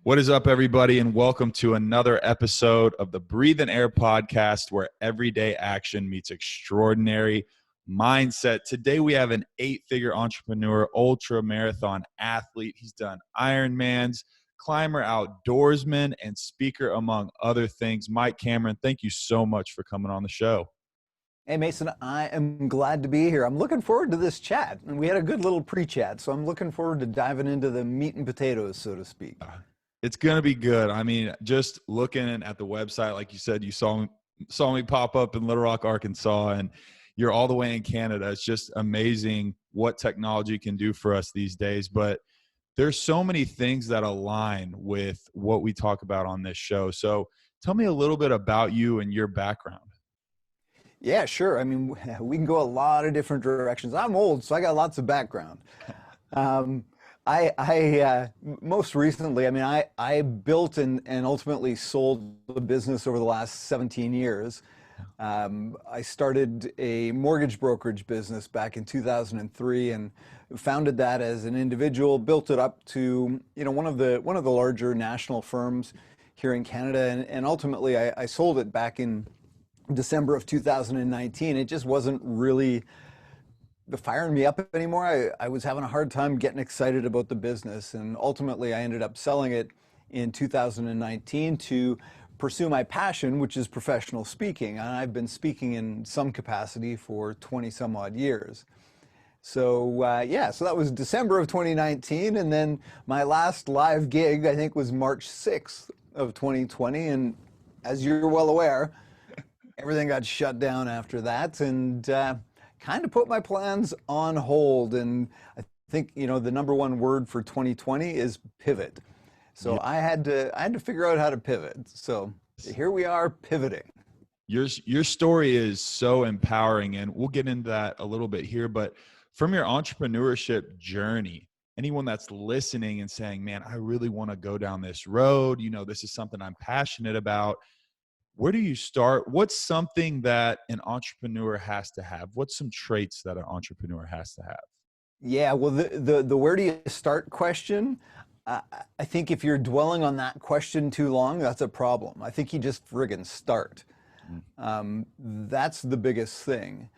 What is up, everybody, and welcome to another episode of the Breathe and Air podcast, where everyday action meets extraordinary mindset. Today, we have an 8-figure entrepreneur, ultra marathon athlete. He's done Ironmans, climber, outdoorsman, and speaker, among other things. Mike Cameron, thank you so much for coming on the show. Hey, Mason, I am glad to be here. I'm looking forward to this chat. And we had a good little pre-chat, so I'm looking forward to diving into the meat and potatoes, so to speak. It's going to be good. I mean, just looking at the website, like you said, you saw me pop up in Little Rock, Arkansas, and you're all the way in Canada. It's just amazing what technology can do for us these days. But there's so many things that align with what we talk about on this show. So tell me a little bit about you and your background. Yeah, sure. I mean, we can go a lot of different directions. I'm old, so I got lots of background. Most recently, I mean, I built and ultimately sold the business over the last 17 years. I started a mortgage brokerage business back in 2003 and founded that as an individual, built it up to, one of the larger national firms here in Canada. And ultimately I sold it back in December of 2019. It just wasn't really firing me up anymore. I was having a hard time getting excited about the business, and ultimately I ended up selling it in 2019 to pursue my passion, which is professional speaking. And I've been speaking in some capacity for 20 some odd years. So so that was December of 2019, and then my last live gig, I think, was March 6th of 2020, and as you're well aware, everything got shut down after that, and kind of put my plans on hold. And I think, the number one word for 2020 is pivot. So yeah. I had to figure out how to pivot. So here we are pivoting. Your story is so empowering, and we'll get into that a little bit here. But from your entrepreneurship journey, anyone that's listening and saying, man, I really want to go down this road, this is something I'm passionate about. Where do you start? What's something that an entrepreneur has to have? What's some traits that an entrepreneur has to have? Yeah, well, the where do you start question, I think if you're dwelling on that question too long, that's a problem. I think you just friggin' start. That's the biggest thing.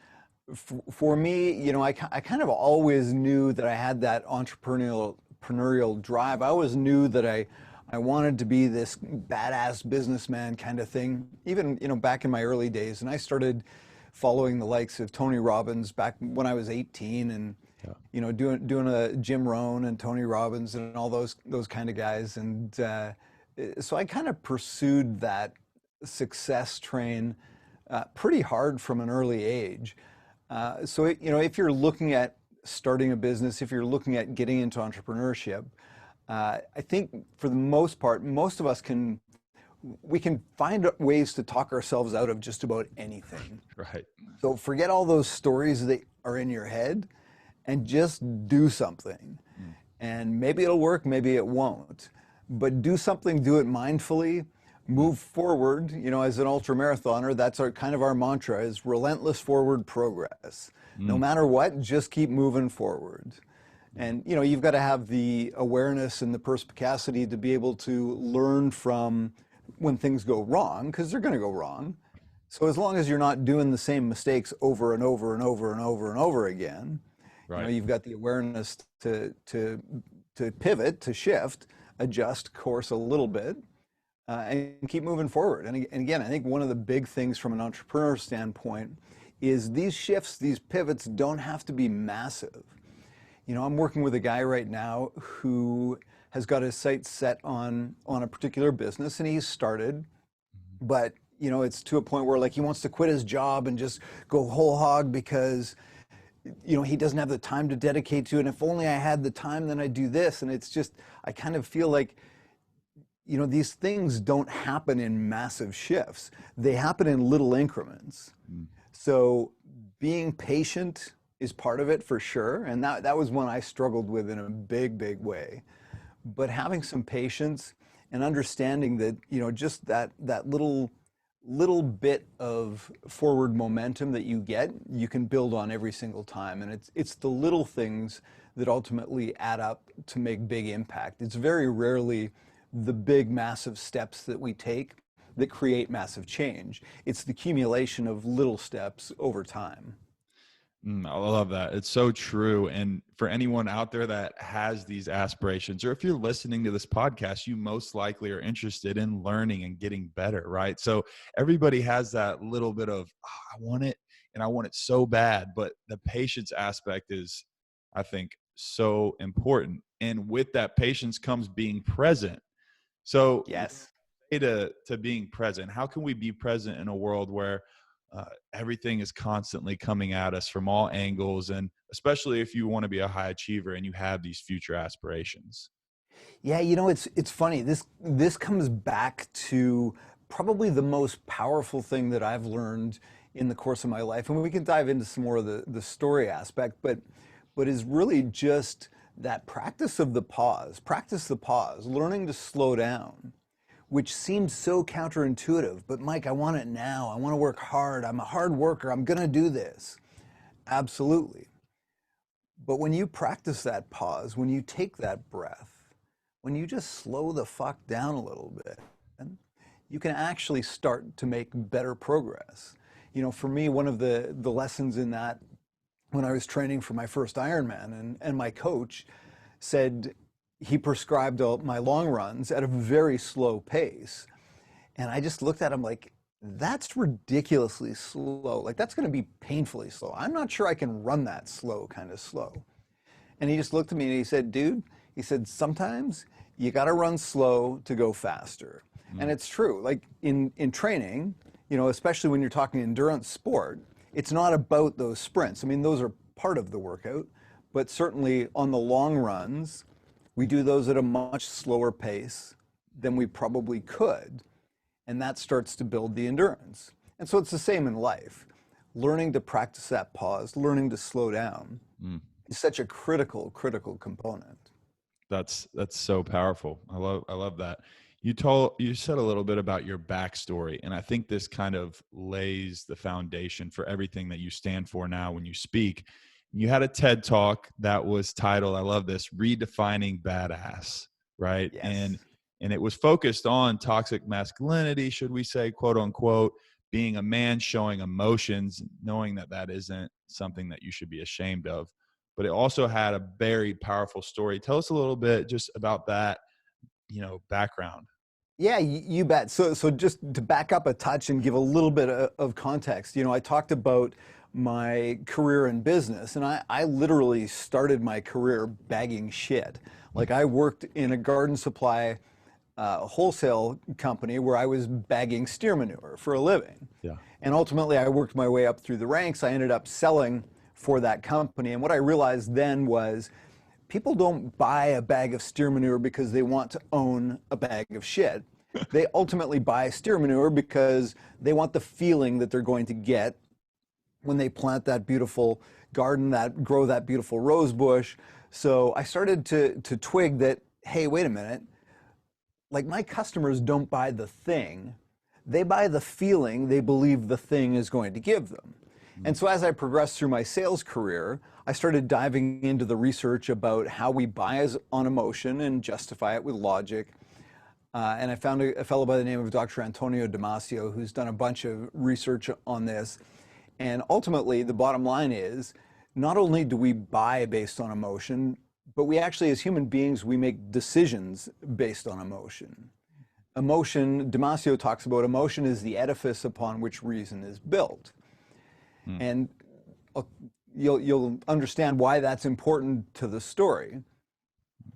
For me, I kind of always knew that I had that entrepreneurial drive. I always knew that I wanted to be this badass businessman kind of thing, even, back in my early days. And I started following the likes of Tony Robbins back when I was 18 and, doing a Jim Rohn and Tony Robbins and all those kind of guys. And so I kind of pursued that success train pretty hard from an early age. So, if you're looking at starting a business, if you're looking at getting into entrepreneurship, I think for the most part, most of us can find ways to talk ourselves out of just about anything. Right. So forget all those stories that are in your head and just do something. And maybe it'll work, maybe it won't. But do something, do it mindfully, move forward. As an ultra marathoner, that's kind of our mantra is relentless forward progress. No matter what, just keep moving forward. And, you've got to have the awareness and the perspicacity to be able to learn from when things go wrong, because they're going to go wrong. So as long as you're not doing the same mistakes over and over and over and over and over again, right. You've got the awareness to pivot, to shift, adjust course a little bit, and keep moving forward. And again, I think one of the big things from an entrepreneur standpoint is these shifts, these pivots don't have to be massive. I'm working with a guy right now who has got his sights set on a particular business, and he's started, but it's to a point where he wants to quit his job and just go whole hog because he doesn't have the time to dedicate to it. And if only I had the time, then I'd do this. And it's just, I kind of feel like, these things don't happen in massive shifts. They happen in little increments. So being patient is part of it for sure. And that was one I struggled with in a big, big way. But having some patience and understanding that, just that little bit of forward momentum that you get, you can build on every single time. And it's the little things that ultimately add up to make big impact. It's very rarely the big, massive steps that we take that create massive change. It's the accumulation of little steps over time. I love that. It's so true. And for anyone out there that has these aspirations, or if you're listening to this podcast, you most likely are interested in learning and getting better, right? So everybody has that little bit of, "Oh, I want it and I want it so bad." But the patience aspect is, I think, so important. And with that patience comes being present. So Yes. to being present, how can we be present in a world where everything is constantly coming at us from all angles, and especially if you want to be a high achiever and you have these future aspirations? Yeah, it's funny. This comes back to probably the most powerful thing that I've learned in the course of my life, and we can dive into some more of the story aspect, but is really just that practice the pause, learning to slow down, which seems so counterintuitive. But Mike, I want it now. I want to work hard. I'm a hard worker. I'm going to do this. Absolutely. But when you practice that pause, when you take that breath, when you just slow the fuck down a little bit, you can actually start to make better progress. For me, one of the lessons in that, when I was training for my first Ironman, and my coach said he prescribed my long runs at a very slow pace. And I just looked at him like, that's ridiculously slow. Like, that's going to be painfully slow. I'm not sure I can run that slow, kind of slow. And he just looked at me and he said, dude, he said, sometimes you got to run slow to go faster. And it's true. Like in training, especially when you're talking endurance sport, it's not about those sprints. I mean, those are part of the workout, but certainly on the long runs, we do those at a much slower pace than we probably could. And that starts to build the endurance. And so it's the same in life. Learning to practice that pause, learning to slow down is such a critical component. That's so powerful. I love that. You said a little bit about your backstory, and I think this kind of lays the foundation for everything that you stand for now when you speak. You had a TED talk that was titled, I love this, Redefining Badass, right? Yes. And it was focused on toxic masculinity, should we say, quote unquote, being a man showing emotions, knowing that that isn't something that you should be ashamed of. But it also had a very powerful story. Tell us a little bit just about that, background. Yeah, you bet. So just to back up a touch and give a little bit of context, I talked about my career in business, and I literally started my career bagging shit. Like, I worked in a garden supply wholesale company where I was bagging steer manure for a living. Yeah. And ultimately, I worked my way up through the ranks. I ended up selling for that company. And what I realized then was people don't buy a bag of steer manure because they want to own a bag of shit. They ultimately buy steer manure because they want the feeling that they're going to get when they plant that beautiful garden, that grow that beautiful rose bush. So I started to twig that, hey, wait a minute, like, my customers don't buy the thing, they buy the feeling they believe the thing is going to give them. And so as I progressed through my sales career, I started diving into the research about how we buy on emotion and justify it with logic. And I found a fellow by the name of Dr. Antonio Damasio, who's done a bunch of research on this. And ultimately, the bottom line is, not only do we buy based on emotion, but we actually, as human beings, we make decisions based on emotion. Emotion, Damasio talks about emotion is the edifice upon which reason is built. And you'll understand why that's important to the story.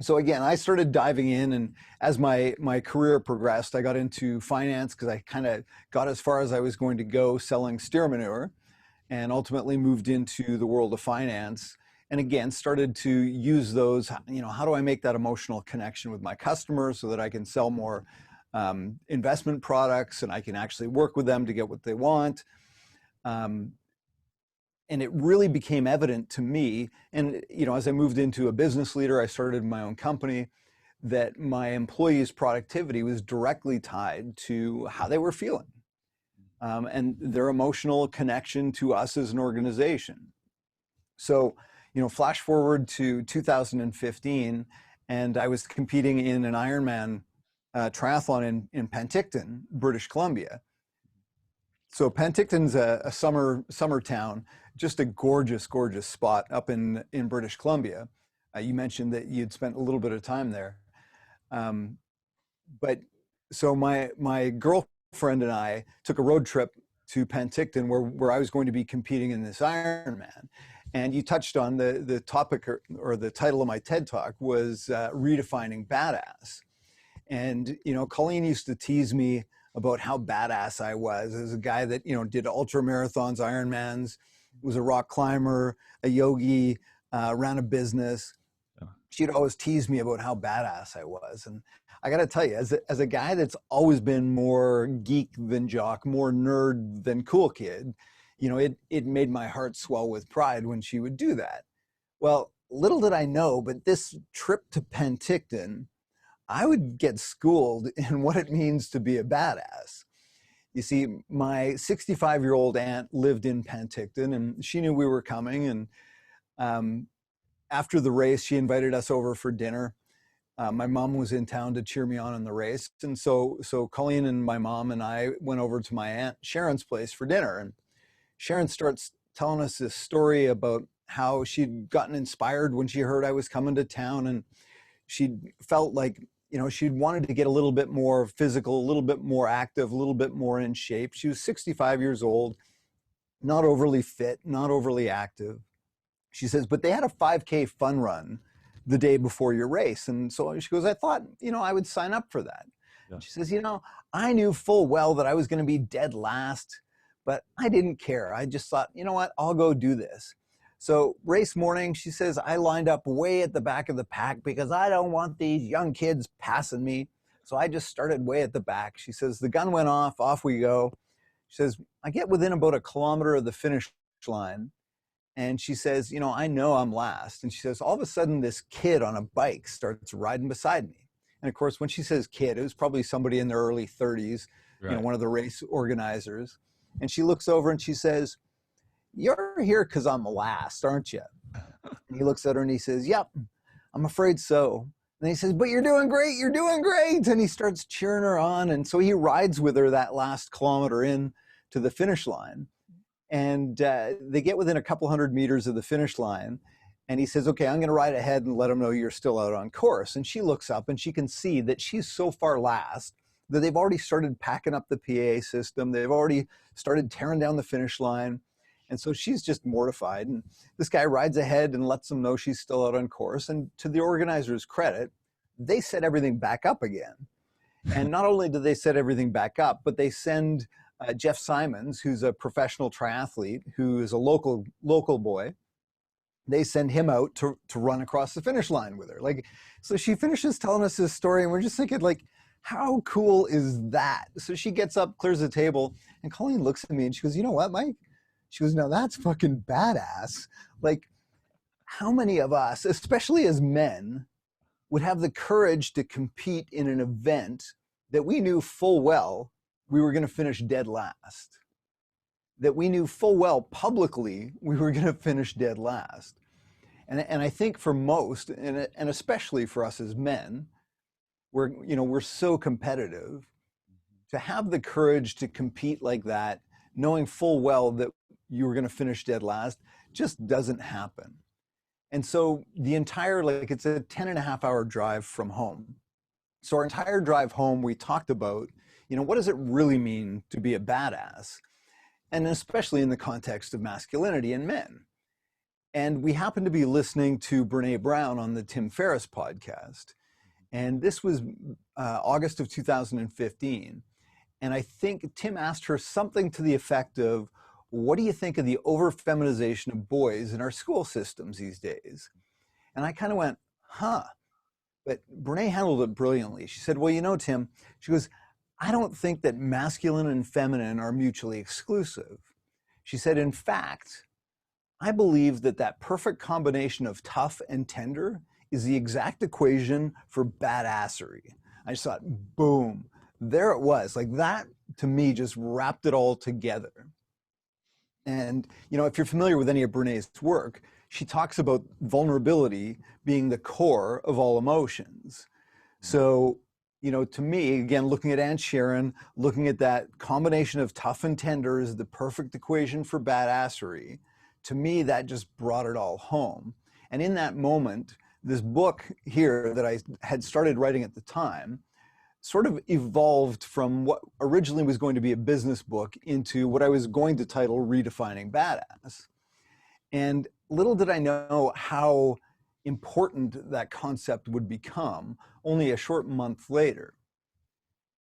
So again, I started diving in, and as my career progressed, I got into finance because I kind of got as far as I was going to go selling steer manure, and ultimately moved into the world of finance. And again, started to use those, how do I make that emotional connection with my customers so that I can sell more investment products and I can actually work with them to get what they want. And it really became evident to me, and as I moved into a business leader, I started my own company, that my employees' productivity was directly tied to how they were feeling, and their emotional connection to us as an organization. So, flash forward to 2015, and I was competing in an Ironman triathlon in Penticton, British Columbia. So Penticton's a summer town, just a gorgeous, gorgeous spot up in British Columbia. You mentioned that you'd spent a little bit of time there. But so my girlfriend and I took a road trip to Penticton where I was going to be competing in this Ironman. And you touched on the topic or the title of my TED Talk was redefining badass. And, Colleen used to tease me about how badass I was as a guy that, did ultra marathons, Ironmans, was a rock climber, a yogi, ran a business. She'd always tease me about how badass I was. And I got to tell you, as a guy that's always been more geek than jock, more nerd than cool kid, it made my heart swell with pride when she would do that. Well, little did I know, but this trip to Penticton, I would get schooled in what it means to be a badass. You see, my 65-year-old aunt lived in Penticton, and she knew we were coming. And after the race, she invited us over for dinner. My mom was in town to cheer me on in the race. And so Colleen and my mom and I went over to my aunt Sharon's place for dinner. And Sharon starts telling us this story about how she'd gotten inspired when she heard I was coming to town, and she felt like, she'd wanted to get a little bit more physical, a little bit more active, a little bit more in shape. She was 65 years old, not overly fit, not overly active. She says, but they had a 5K fun run the day before your race. And so she goes, I thought, I would sign up for that. Yeah. She says, I knew full well that I was going to be dead last, but I didn't care. I just thought, you know what, I'll go do this. So race morning, she says, I lined up way at the back of the pack because I don't want these young kids passing me. So I just started way at the back. She says, the gun went off we go. She says, I get within about 1 kilometer of the finish line. And she says, I know I'm last. And she says, all of a sudden, this kid on a bike starts riding beside me. And of course, when she says kid, it was probably somebody in their early 30s, right. One of the race organizers. And she looks over and she says, you're here because I'm last, aren't you? And he looks at her and he says, yep, I'm afraid so. And he says, but you're doing great. You're doing great. And he starts cheering her on. And so he rides with her that last kilometer in to the finish line. And they get within a couple hundred meters of the finish line. And he says, okay, I'm going to ride ahead and let them know you're still out on course. And she looks up and she can see that she's so far last that they've already started packing up the PA system. They've already started tearing down the finish line. And so she's just mortified. And this guy rides ahead and lets them know she's still out on course. And to the organizer's credit, they set everything back up again. And not only do they set everything back up, but they send Jeff Simons, who's a professional triathlete, who is a local boy. They send him out to run across the finish line with her. So she finishes telling us this story, and we're just thinking, how cool is that? So she gets up, clears the table, and Colleen looks at me and she goes, you know what, Mike? She goes, now that's fucking badass. How many of us, especially as men, would have the courage to compete in an event that we knew full well we were going to finish dead last? That we knew full well publicly we were going to finish dead last. And I think for most, and especially for us as men, we're so competitive. To have the courage to compete like that, knowing full well that you were going to finish dead last, just doesn't happen. And so the entire, it's a 10.5-hour drive from home. So our entire drive home, we talked about, what does it really mean to be a badass? And especially in the context of masculinity in men. And we happened to be listening to Brene Brown on the Tim Ferriss podcast. And this was August of 2015. And I think Tim asked her something to the effect of, what do you think of the over-feminization of boys in our school systems these days? And I kind of went, huh. But Brene handled it brilliantly. She said, well, Tim, she goes, I don't think that masculine and feminine are mutually exclusive. She said, in fact, I believe that perfect combination of tough and tender is the exact equation for badassery. I just thought, boom, there it was. That, to me, just wrapped it all together. And, if you're familiar with any of Brene's work, she talks about vulnerability being the core of all emotions. So to me, again, looking at Aunt Sharon, looking at that combination of tough and tender is the perfect equation for badassery. To me, that just brought it all home. And in that moment, this book here that I had started writing at the time sort of evolved from what originally was going to be a business book into what I was going to title Redefining Badass. And little did I know how important that concept would become only a short month later.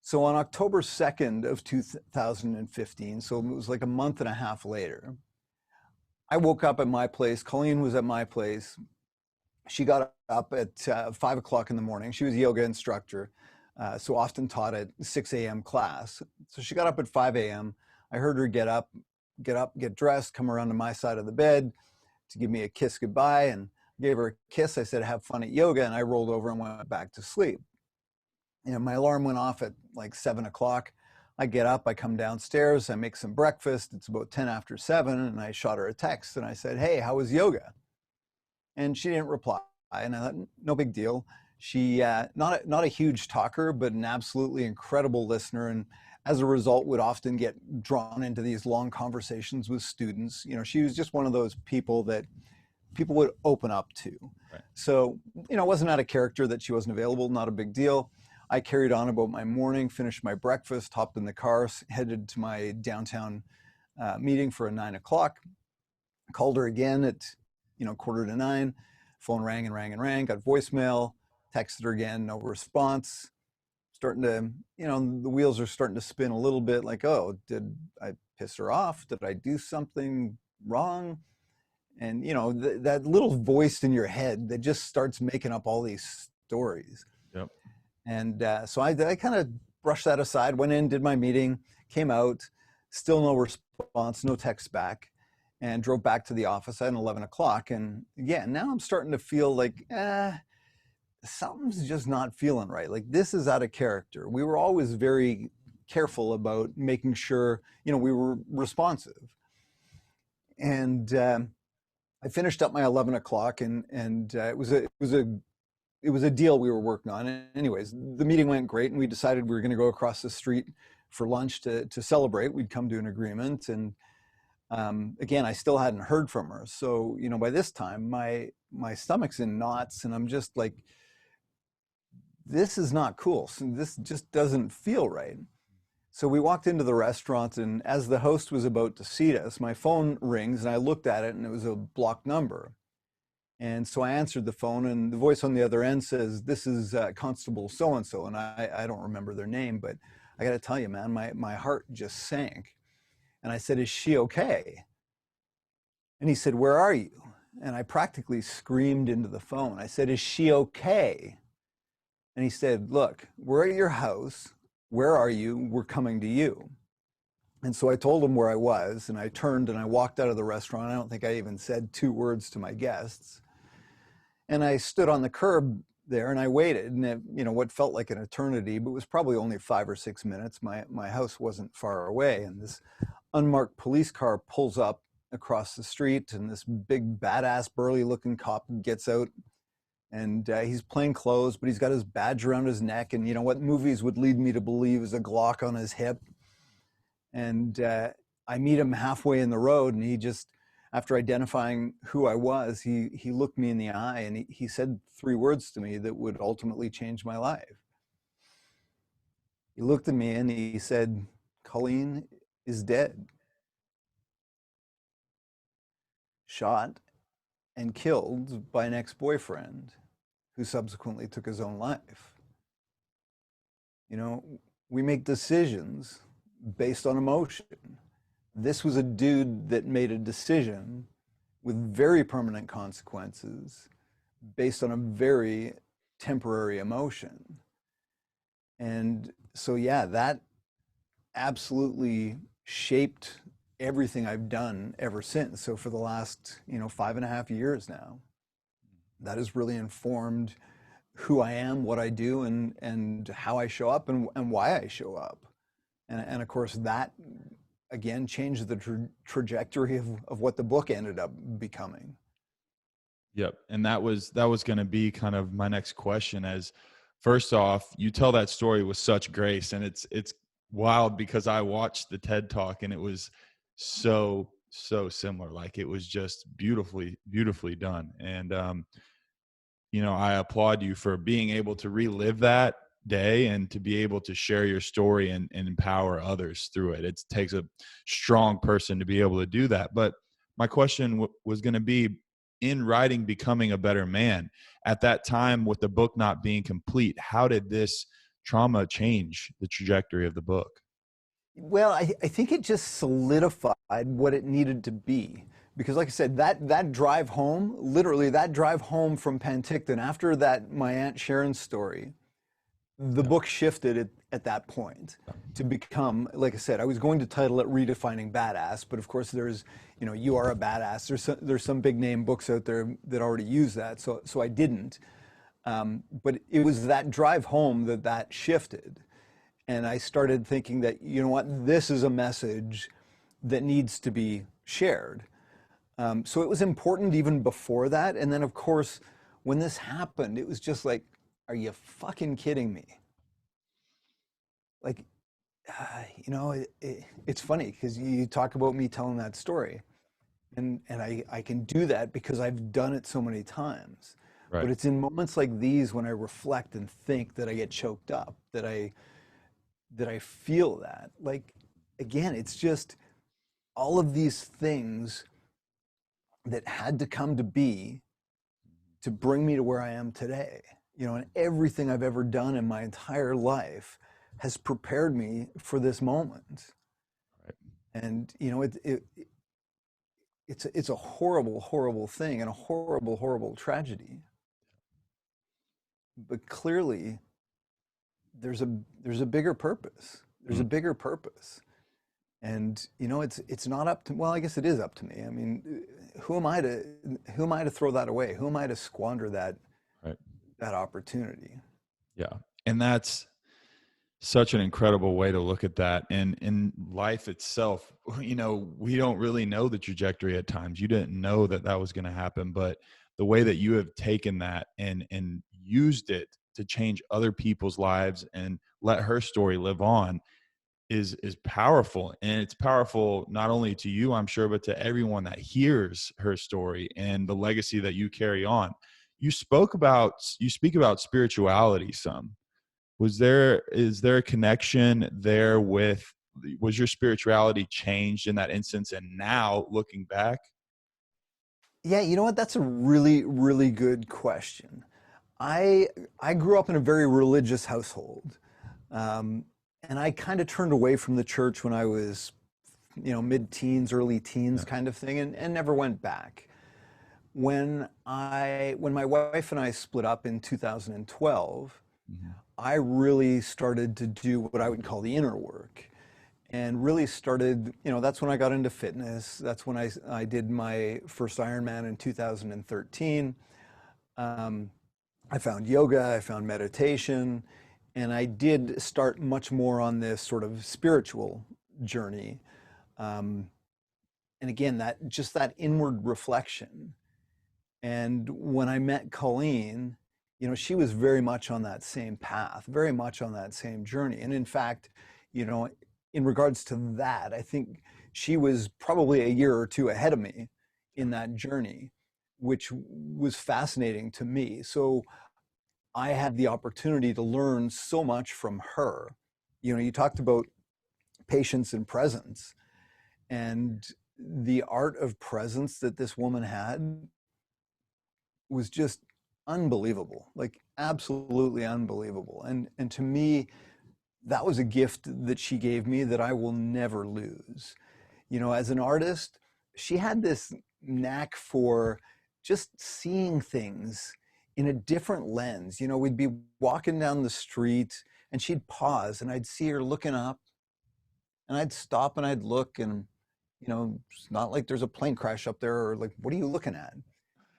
So on October 2nd of 2015, so it was like a month and a half later, I woke up at my place. Colleen was at my place. She got up at 5 o'clock in the morning. She was a yoga instructor, so often taught at 6 a.m. class. So she got up at 5 a.m. I heard her get up, get dressed, come around to my side of the bed to give me a kiss goodbye, and gave her a kiss. I said, have fun at yoga, and I rolled over and went back to sleep. And my alarm went off at like 7 o'clock. I get up, I come downstairs, I make some breakfast. It's about 10 after 7, and I shot her a text, and I said, hey, how was yoga? And she didn't reply, and I thought, no big deal. She, not a huge talker, but an absolutely incredible listener, and as a result would often get drawn into these long conversations with students. She was just one of those people that people would open up to. Right. So, it wasn't out of character that she wasn't available, not a big deal. I carried on about my morning, finished my breakfast, hopped in the car, headed to my downtown meeting for a 9 o'clock. Called her again at, 8:45. Phone rang and rang and rang, got voicemail, texted her again, no response. Starting to, the wheels are starting to spin a little bit like, oh, did I piss her off? Did I do something wrong? And, that little voice in your head that just starts making up all these stories. Yep. And so I kind of brushed that aside, went in, did my meeting, came out, still no response, no text back, and drove back to the office at 11 o'clock. And yeah, now I'm starting to feel like, something's just not feeling right. Like, this is out of character. We were always very careful about making sure, we were responsive. And I finished up my 11 o'clock, and it was a deal we were working on. And anyways, the meeting went great, and we decided we were going to go across the street for lunch to celebrate. We'd come to an agreement, and again, I still hadn't heard from her. So, by this time, my stomach's in knots, and I'm just like, this is not cool. So this just doesn't feel right. So we walked into the restaurant, and as the host was about to seat us, my phone rings, and I looked at it, and it was a blocked number. And so I answered the phone, and the voice on the other end says, this is Constable so-and-so. And I don't remember their name, but I got to tell you, man, my heart just sank. And I said, is she okay? And he said, where are you? And I practically screamed into the phone. I said, is she okay? And he said, look, we're at your house. Where are you? We're coming to you. And so I told him where I was, and I turned and I walked out of the restaurant. I don't think I even said 2 words to my guests. And I stood on the curb there and I waited, and it, what felt like an eternity, but was probably only 5 or 6 minutes. My house wasn't far away, and this unmarked police car pulls up across the street, and this big badass burly looking cop gets out, and he's plain clothes, but he's got his badge around his neck, and what movies would lead me to believe is a Glock on his hip. And I meet him halfway in the road, and he just, after identifying who I was, he looked me in the eye, and he said 3 words to me that would ultimately change my life. He looked at me and he said, Colleen is dead. Shot and killed by an ex-boyfriend who subsequently took his own life. We make decisions based on emotion. This was a dude that made a decision with very permanent consequences based on a very temporary emotion. And so, yeah, that absolutely shaped everything I've done ever since. So for the last, 5.5 years now, that has really informed who I am, what I do, and how I show up, and why I show up. And of course, that again changed the trajectory of what the book ended up becoming. Yep. And that was going to be kind of my next question, as First off, you tell that story with such grace, and it's wild because I watched the TED Talk and it was so similar. Like it was just beautifully done. And I applaud you for being able to relive that day and to be able to share your story and empower others through it. It takes a strong person to be able to do that. But my question was going to be, in writing Becoming a Better Man, at that time with the book not being complete, how did this trauma change the trajectory of the book? Well, I think it just solidified what it needed to be. Because like I said, that drive home, literally that drive home from Penticton, after that, my Aunt Sharon's story, the Yeah. book shifted at that point to become, like I said, I was going to title it Redefining Badass, but of course there's, You Are a Badass. There's some big name books out there that already use that, so I didn't. But it was that drive home that shifted. And I started thinking that, you know what, this is a message that needs to be shared. So it was important even before that. And then, of course, when this happened, it was just like, are you fucking kidding me? Like, it's funny because you talk about me telling that story. And I can do that because I've done it so many times. Right. But it's in moments like these when I reflect and think that I get choked up, that I feel that. Like, again, it's just all of these things that had to come to be to bring me to where I am today. And everything I've ever done in my entire life has prepared me for this moment. Right. And it's a horrible, horrible thing and a horrible, horrible tragedy. But clearly, there's a bigger purpose. There's a Mm. bigger purpose. And it's not up to, well, I guess it is up to me. I mean, who am I to throw that away? Who am I to squander Right. that opportunity? Yeah. And that's such an incredible way to look at that. And in life itself, we don't really know the trajectory at times. You didn't know that that was going to happen, but the way that you have taken that and used it to change other people's lives and let her story live on is powerful. And it's powerful not only to you, I'm sure, but to everyone that hears her story and the legacy that you carry on. You speak about spirituality some. Is there a connection there was your spirituality changed in that instance, and now looking back? Yeah, you know what? That's a really, really good question. I I grew up in a very religious household, um, and I kind of turned away from the church when I was, mid-teens, early teens Yeah. kind of thing, and never went back. When my wife and I split up in 2012, Mhm. I really started to do what I would call the inner work, and really started, that's when I got into fitness. That's when I did my first Ironman in 2013. Um, I found yoga, I found meditation, and I did start much more on this sort of spiritual journey. Um, and again, that inward reflection. And when I met Colleen, she was very much on that same path, very much on that same journey. And in fact, you know, in regards to that, I think she was probably a year or two ahead of me in that journey, which was fascinating to me. So I had the opportunity to learn so much from her. You talked about patience and presence, and the art of presence that this woman had was just unbelievable, like absolutely unbelievable. And to me, that was a gift that she gave me that I will never lose. As an artist, she had this knack for just seeing things in a different lens. We'd be walking down the street and she'd pause and I'd see her looking up and I'd stop and I'd look and, it's not like there's a plane crash up there or like, what are you looking at?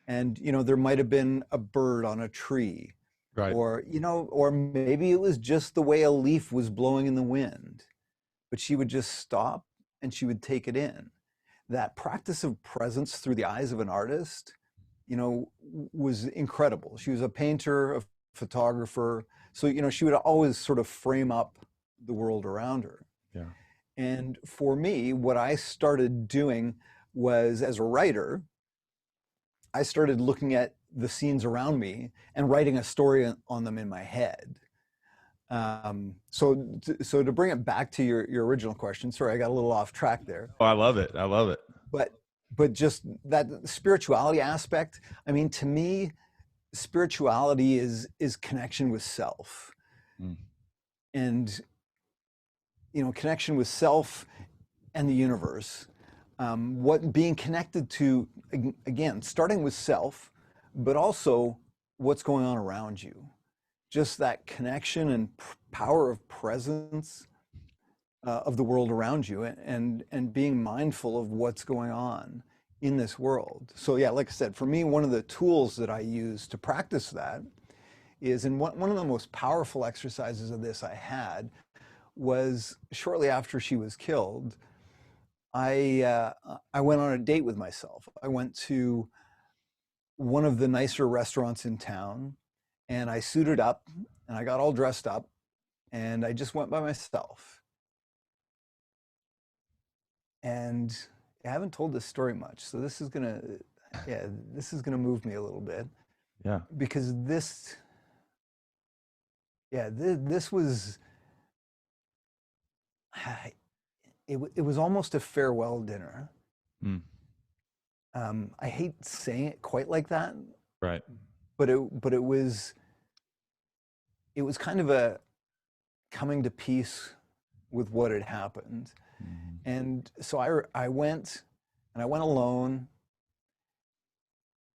And, there might have been a bird on a tree Right. or maybe it was just the way a leaf was blowing in the wind, but she would just stop and she would take it in. That practice of presence through the eyes of an artist, was incredible. She was a painter, a photographer. So, she would always sort of frame up the world around her. Yeah. And for me, what I started doing was, as a writer, I started looking at the scenes around me and writing a story on them in my head. So to bring it back to your original question, sorry, I got a little off track there. Oh, I love it. I love it. But just that spirituality aspect, I mean, to me, spirituality is connection with self. Mm. And, connection with self and the universe. What being connected to, again, starting with self, but also what's going on around you. Just that connection and power of presence of the world around you, and being mindful of what's going on in this world. So yeah, like I said, for me, one of the tools that I use to practice that is, and one of the most powerful exercises of this I had was shortly after she was killed. I went on a date with myself. I went to one of the nicer restaurants in town, and I suited up and I got all dressed up, and I just went by myself. And I haven't told this story much, so this is gonna move me a little bit. Yeah. Because this was, it was almost a farewell dinner. Mm. I hate saying it quite like that. Right. But it was kind of a coming to peace with what had happened. Mm-hmm. And so I went, and I went alone.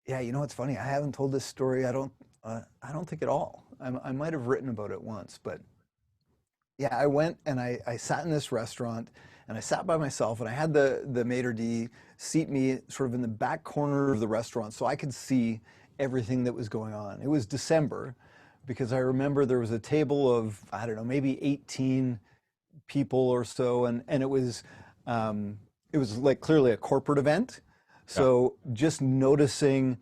Yeah, it's funny. I haven't told this story. I don't think at all. I might have written about it once, but yeah, I went and I sat in this restaurant, and I sat by myself, and I had the maitre d' seat me sort of in the back corner of the restaurant so I could see everything that was going on. It was December, because I remember there was a table of, I don't know, maybe 18 people or so, and it was like clearly a corporate event. So just noticing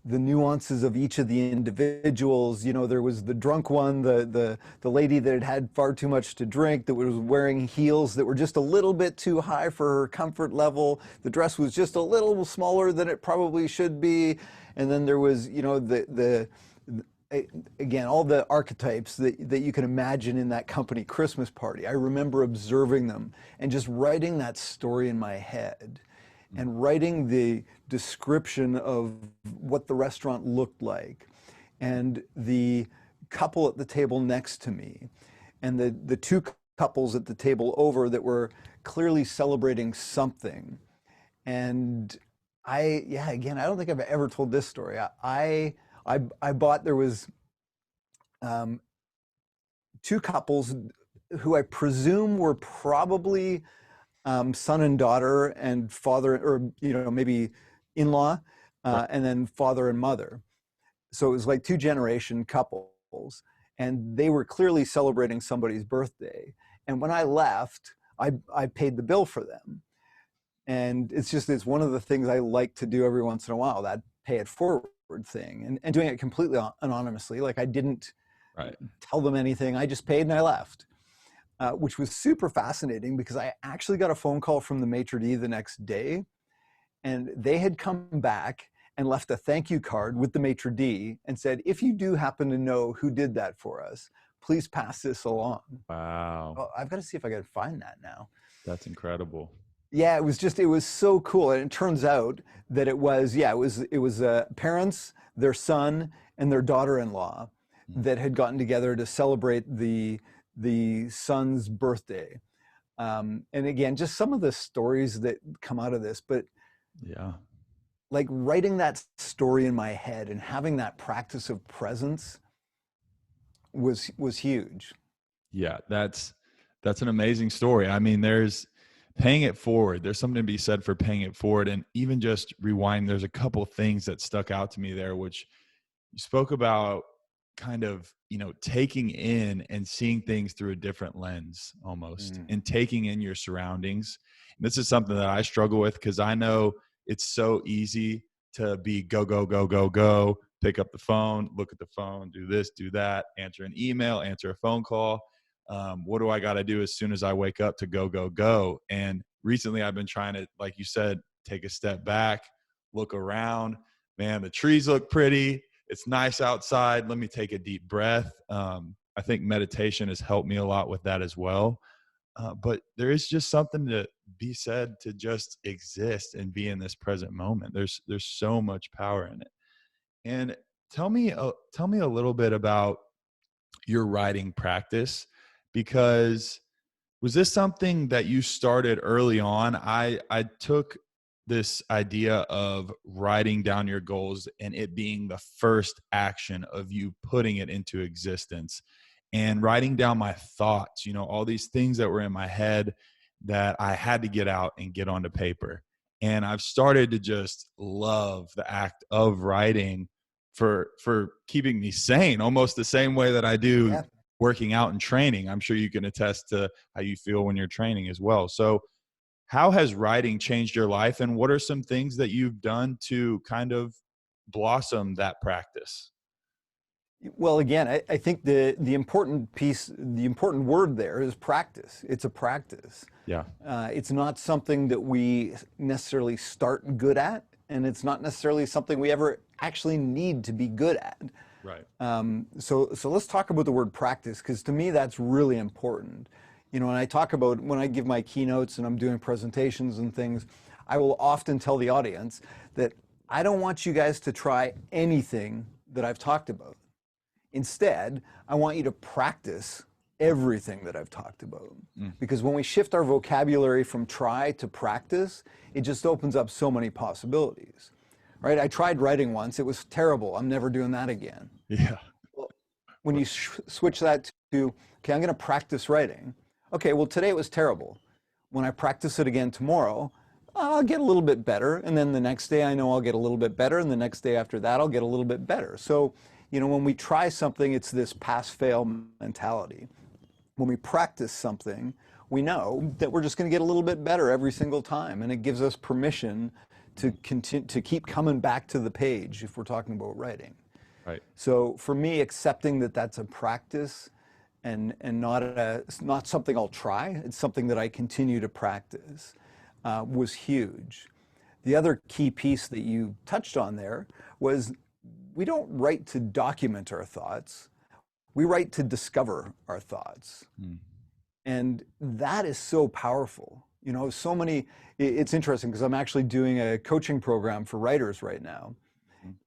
the nuances of each of the individuals, there was the drunk one, the lady that had had far too much to drink, that was wearing heels that were just a little bit too high for her comfort level. The dress was just a little smaller than it probably should be. And then there was, again, all the archetypes that you can imagine in that company Christmas party. I remember observing them and just writing that story in my head, and writing the description of what the restaurant looked like, and the couple at the table next to me, and the two couples at the table over that were clearly celebrating something. And again, I don't think I've ever told this story. I bought, there was two couples who I presume were probably son and daughter, and father, or maybe in-law, and then father and mother. So it was like two generation couples, and they were clearly celebrating somebody's birthday. And when I left, I paid the bill for them. And it's one of the things I like to do every once in a while, that pay it forward thing, and doing it completely anonymously. Like, I didn't tell them anything. I just paid and I left. Which was super fascinating, because I actually got a phone call from the maitre d' the next day, and they had come back and left a thank you card with the maitre d' and said, if you do happen to know who did that for us, please pass this along. Wow. Oh, I've got to see if I can find that now. That's incredible. Yeah, it was so cool. And it turns out that it was parents, their son, and their daughter-in-law that had gotten together to celebrate the son's birthday. And again, just some of the stories that come out of this, but yeah, like writing that story in my head and having that practice of presence was huge. Yeah, that's an amazing story. I mean, there's paying it forward. There's something to be said for paying it forward. And even just rewind, there's a couple things that stuck out to me there, which you spoke about, kind of, taking in and seeing things through a different lens almost, and taking in your surroundings. And this is something that I struggle with, because I know it's so easy to be go, go, go, go, go, pick up the phone, look at the phone, do this, do that, answer an email, answer a phone call. What do I got to do as soon as I wake up to go, go, go? And recently I've been trying to, like you said, take a step back, look around. Man, the trees look pretty. It's nice outside. Let me take a deep breath. I think meditation has helped me a lot with that as well. But there is just something to be said to just exist and be in this present moment. There's so much power in it. And tell me a little bit about your writing practice, because was this something that you started early on? I took this idea of writing down your goals and it being the first action of you putting it into existence, and writing down my thoughts, all these things that were in my head that I had to get out and get onto paper. And I've started to just love the act of writing for keeping me sane, almost the same way that I do Yeah. working out and training. I'm sure you can attest to how you feel when you're training as well. So how has writing changed your life, and what are some things that you've done to kind of blossom that practice? Well, again, I think the important piece, the important word there is practice. It's a practice. Yeah. It's not something that we necessarily start good at, and it's not necessarily something we ever actually need to be good at. Right. So let's talk about the word practice, because to me that's really important. When I talk about, when I give my keynotes and I'm doing presentations and things, I will often tell the audience that I don't want you guys to try anything that I've talked about. Instead, I want you to practice everything that I've talked about. Because when we shift our vocabulary from try to practice, it just opens up so many possibilities. Right? I tried writing once. It was terrible. I'm never doing that again. Yeah. Well, when you switch that to, okay, I'm going to practice writing. Okay, well, today it was terrible. When I practice it again tomorrow, I'll get a little bit better. And then the next day I know I'll get a little bit better. And the next day after that, I'll get a little bit better. So, when we try something, it's this pass-fail mentality. When we practice something, we know that we're just going to get a little bit better every single time. And it gives us permission to continue to keep coming back to the page if we're talking about writing. Right. So for me, accepting that that's a practice and not something I'll try, it's something that I continue to practice, was huge. The other key piece that you touched on there was, we don't write to document our thoughts. We write to discover our thoughts. And that is so powerful. So many, it's interesting because I'm actually doing a coaching program for writers right now.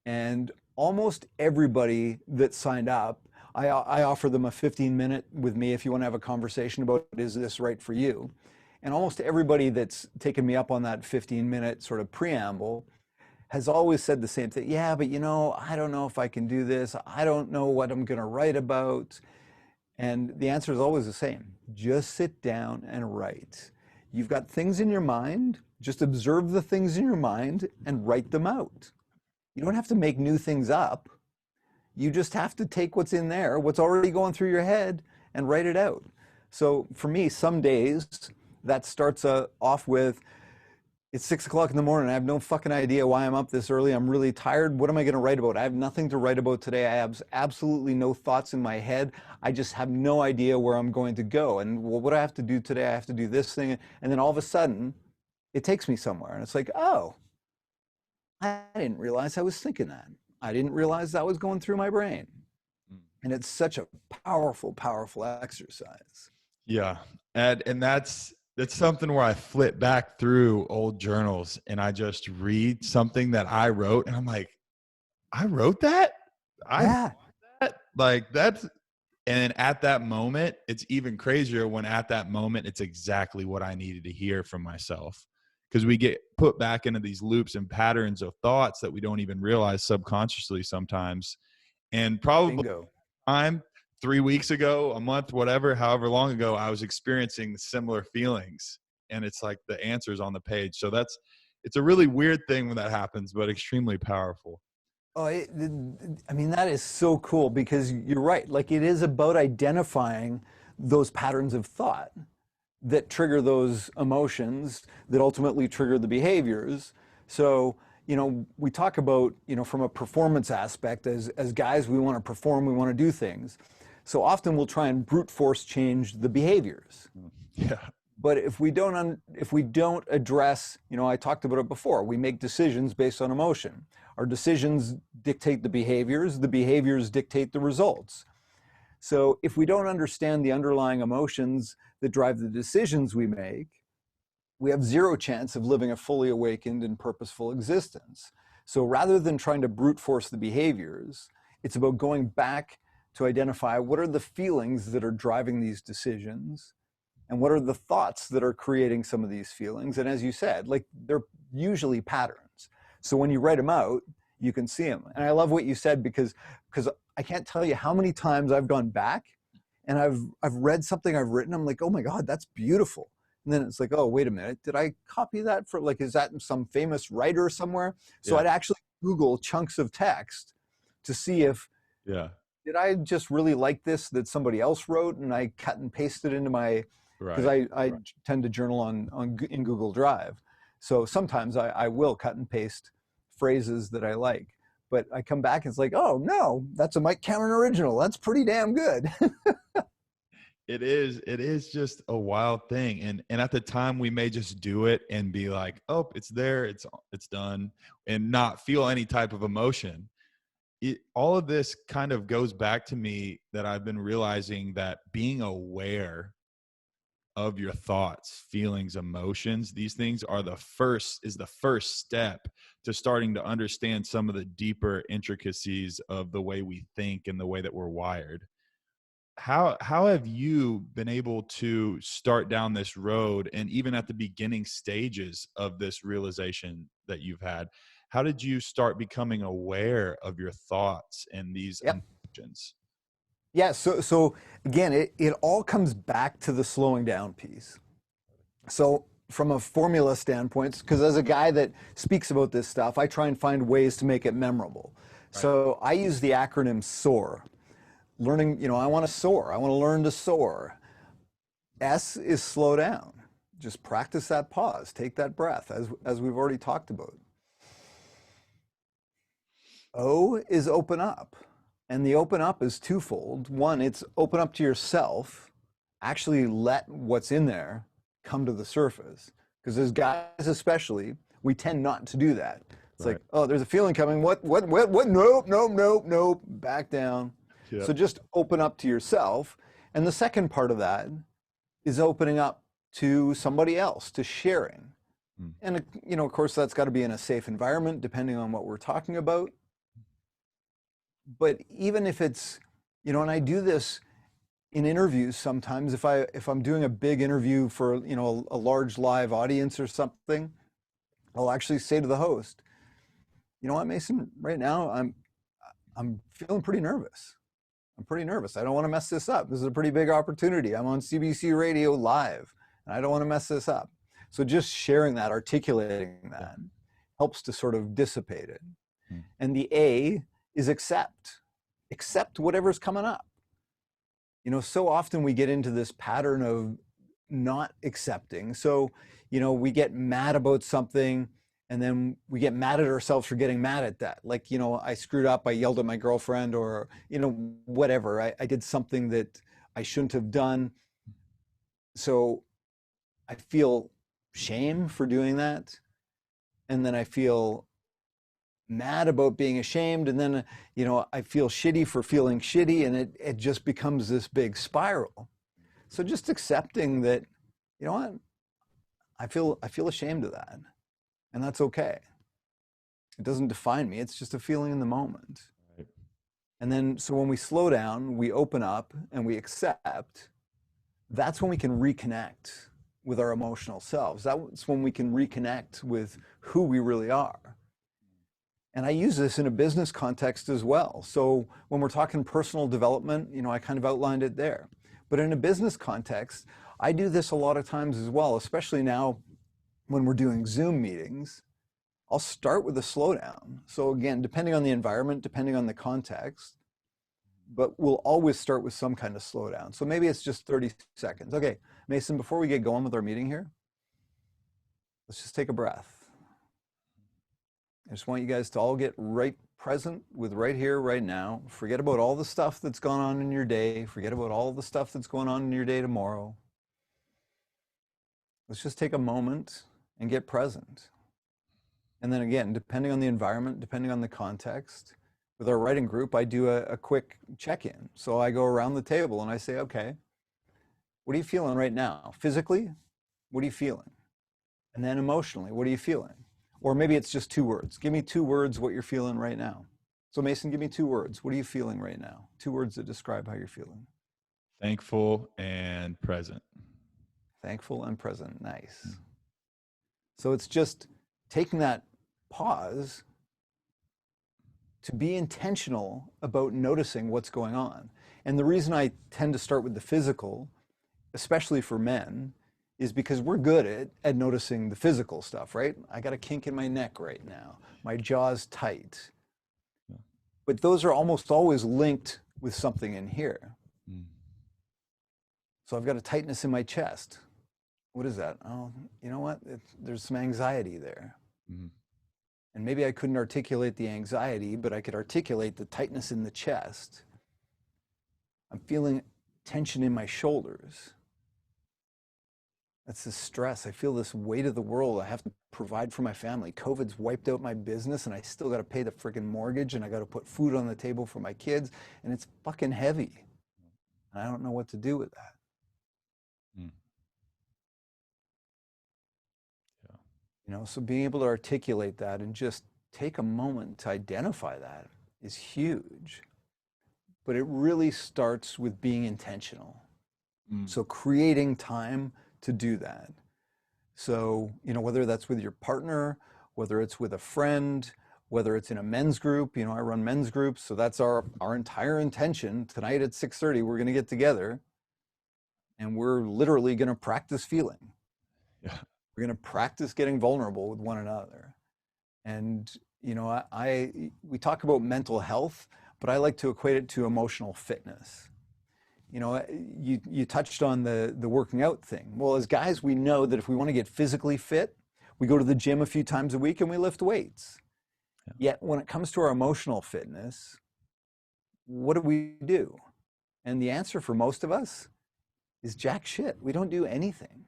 And almost everybody that signed up, I offer them a 15-minute with me if you want to have a conversation about, is this right for you? And almost everybody that's taken me up on that 15-minute sort of preamble has always said the same thing. Yeah, but I don't know if I can do this. I don't know what I'm going to write about. And the answer is always the same. Just sit down and write. You've got things in your mind. Just observe the things in your mind and write them out. You don't have to make new things up. You just have to take what's in there, what's already going through your head, and write it out. So for me, some days that starts off with, it's 6 o'clock in the morning. I have no fucking idea why I'm up this early. I'm really tired. What am I going to write about? I have nothing to write about today. I have absolutely no thoughts in my head. I just have no idea where I'm going to go. And well, what do I have to do today? I have to do this thing. And then all of a sudden, it takes me somewhere. And it's like, oh, I didn't realize I was thinking that. I didn't realize that was going through my brain. And it's such a powerful, powerful exercise. Yeah. And that's something where I flip back through old journals and I just read something that I wrote and I'm like, I wrote that? Yeah. And at that moment, it's even crazier when at that moment, it's exactly what I needed to hear from myself. Because we get put back into these loops and patterns of thoughts that we don't even realize subconsciously sometimes. And probably Bingo. 3 weeks ago, a month, whatever, however long ago, I was experiencing similar feelings. And it's like the answer's on the page. So it's a really weird thing when that happens, but extremely powerful. Oh, that is so cool, because you're right. Like, it is about identifying those patterns of thought that trigger those emotions that ultimately trigger the behaviors. So, we talk about, from a performance aspect, as guys, we want to perform, we want to do things. So often we'll try and brute force change the behaviors. Yeah. But if we don't address, I talked about it before, we make decisions based on emotion. Our decisions dictate the behaviors dictate the results. So if we don't understand the underlying emotions that drive the decisions we make, we have zero chance of living a fully awakened and purposeful existence. So rather than trying to brute force the behaviors, it's about going back to identify what are the feelings that are driving these decisions, and what are the thoughts that are creating some of these feelings. And as you said, like, they're usually patterns. So when you write them out, you can see them. And I love what you said, because I can't tell you how many times I've gone back and I've read something I've written. I'm like, oh my God, that's beautiful. And then it's like, oh, wait a minute, did I copy that for, like, is that some famous writer somewhere? So Yeah. I'd actually Google chunks of text to see if, Yeah. did I just really like this that somebody else wrote and I cut and pasted into my, because Right. I tend to journal in Google Drive. So sometimes I will cut and paste phrases that I like, but I come back and it's like, oh no, that's a Mike Cameron original. That's pretty damn good. It is just a wild thing. And at the time we may just do it and be like, oh, it's there, it's done, and not feel any type of emotion. All of this kind of goes back to me that I've been realizing that being aware of your thoughts, feelings, emotions, these things are the first step to starting to understand some of the deeper intricacies of the way we think and the way that we're wired. How have you been able to start down this road, and even at the beginning stages of this realization that you've had, how did you start becoming aware of your thoughts and these Yep. emotions? Yeah. So again, it all comes back to the slowing down piece. So from a formula standpoint, because as a guy that speaks about this stuff, I try and find ways to make it memorable. Right. So I use the acronym SOAR. Learning, I want to soar. I want to learn to soar. S is slow down. Just practice that pause. Take that breath, as we've already talked about. O is open up. And the open up is twofold. One, it's open up to yourself. Actually let what's in there come to the surface. Because as guys especially, we tend not to do that. It's Right. like, oh, there's a feeling coming. What? Nope, nope, nope, nope. Back down. Yeah. So just open up to yourself. And the second part of that is opening up to somebody else, to sharing. Mm. And, of course, that's got to be in a safe environment, depending on what we're talking about. But even if it's, and I do this in interviews sometimes, if I'm doing a big interview for, a large live audience or something, I'll actually say to the host, you know what, Mason, right now I'm feeling pretty nervous. I'm pretty nervous. I don't want to mess this up. This is a pretty big opportunity. I'm on CBC radio live, and I don't want to mess this up. So just sharing that, articulating that, helps to sort of dissipate it. Mm. And the A is accept. Accept whatever's coming up. So often we get into this pattern of not accepting. So, we get mad about something, and then we get mad at ourselves for getting mad at that. Like, I screwed up, I yelled at my girlfriend, or, whatever. I did something that I shouldn't have done. So I feel shame for doing that. And then I feel mad about being ashamed. And then, I feel shitty for feeling shitty. And it just becomes this big spiral. So just accepting that, you know what, I feel ashamed of that. And that's okay. It doesn't define me. It's just a feeling in the moment. Right. And then, so when we slow down, we open up and we accept, that's when we can reconnect with our emotional selves. That's when we can reconnect with who we really are. And I use this in a business context as well. So when we're talking personal development, I kind of outlined it there. But in a business context, I do this a lot of times as well, especially now when we're doing Zoom meetings. I'll start with a slowdown. So again, depending on the environment, depending on the context, but we'll always start with some kind of slowdown. So maybe it's just 30 seconds. Okay, Mason, before we get going with our meeting here, let's just take a breath. I just want you guys to all get right present with right here, right now. Forget about all the stuff that's gone on in your day. Forget about all the stuff that's going on in your day tomorrow. Let's just take a moment and get present. And then again, depending on the environment, depending on the context, with our writing group, I do a quick check-in. So I go around the table and I say, okay, what are you feeling right now? Physically, what are you feeling? And then emotionally, what are you feeling? Or maybe it's just 2 words. Give me 2 words what you're feeling right now. So Mason, give me 2 words. What are you feeling right now? 2 words that describe how you're feeling. Thankful and present. Thankful and present. Nice. So it's just taking that pause to be intentional about noticing what's going on. And the reason I tend to start with the physical, especially for men, is because we're good at noticing the physical stuff, right? I got a kink in my neck right now. My jaw's tight. But those are almost always linked with something in here. So I've got a tightness in my chest. What is that? Oh, you know what? There's some anxiety there. And maybe I couldn't articulate the anxiety, but I could articulate the tightness in the chest. I'm feeling tension in my shoulders. That's the stress. I feel this weight of the world. I have to provide for my family. COVID's wiped out my business and I still got to pay the freaking mortgage and I got to put food on the table for my kids and it's fucking heavy. And I don't know what to do with that. You know, so being able to articulate that and just take a moment to identify that is huge. But it really starts with being intentional. So creating time to do that. So, you know, whether that's with your partner, whether it's with a friend, whether it's in a men's group, you know, I run men's groups. So that's our entire intention. Tonight at 6:30, we're going to get together and we're literally going to practice feeling. Yeah. We're going to practice getting vulnerable with one another. And, you know, we talk about mental health, but I like to equate it to emotional fitness. You know, you touched on the working out thing. Well, as guys, we know that if we want to get physically fit, we go to the gym a few times a week and we lift weights. Yeah. Yet when it comes to our emotional fitness, what do we do? And the answer for most of us is jack shit. We don't do anything.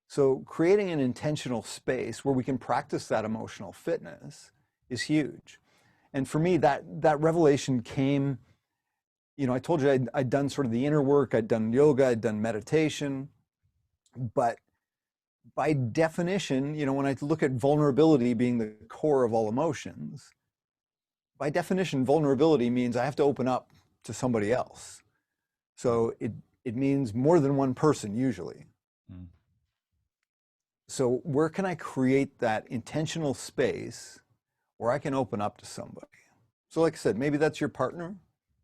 So creating an intentional space where we can practice that emotional fitness is huge. And for me, that revelation came, you know, I told you I'd done sort of the inner work, I'd done yoga, I'd done meditation, but by definition, you know, when I look at vulnerability being the core of all emotions, by definition, vulnerability means I have to open up to somebody else. So it means more than one person usually. So where can I create that intentional space where I can open up to somebody? So like I said, maybe that's your partner,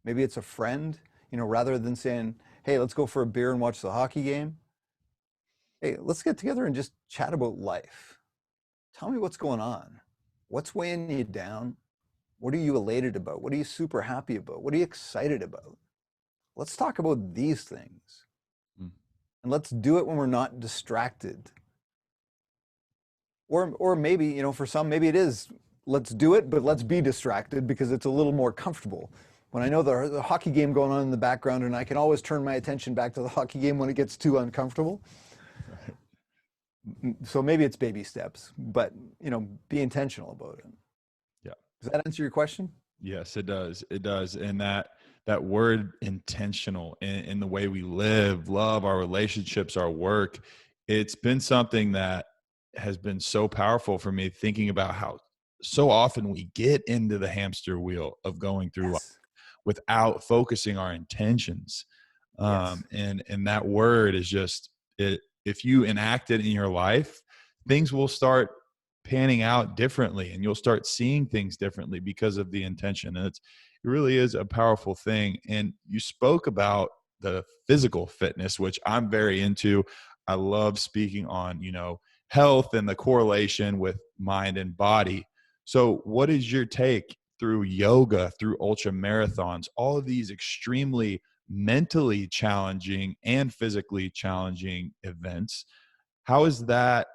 maybe it's a friend, you know, rather than saying, hey, let's go for a beer and watch the hockey game. Hey, let's get together and just chat about life. Tell me what's going on. What's weighing you down? What are you elated about? What are you super happy about? What are you excited about? Let's talk about these things. And let's do it when we're not distracted. Or maybe, you know, for some, maybe it is, let's do it, but let's be distracted because it's a little more comfortable. When I know the hockey game going on in the background and I can always turn my attention back to the hockey game when it gets too uncomfortable. Right. So maybe it's baby steps, but, you know, be intentional about it. Yeah. Does that answer your question? Yes, it does. It does. And that word intentional in the way we live, love, our relationships, our work, it's been something that has been so powerful for me, thinking about how so often we get into the hamster wheel of going through life without focusing our intentions. And that word is just it. If you enact it in your life, things will start panning out differently and you'll start seeing things differently because of the intention. And it really is a powerful thing. And you spoke about the physical fitness, which I'm very into. I love speaking on, you know, health and the correlation with mind and body. So what is your take through yoga, through ultra marathons, all of these extremely mentally challenging and physically challenging events? How is that,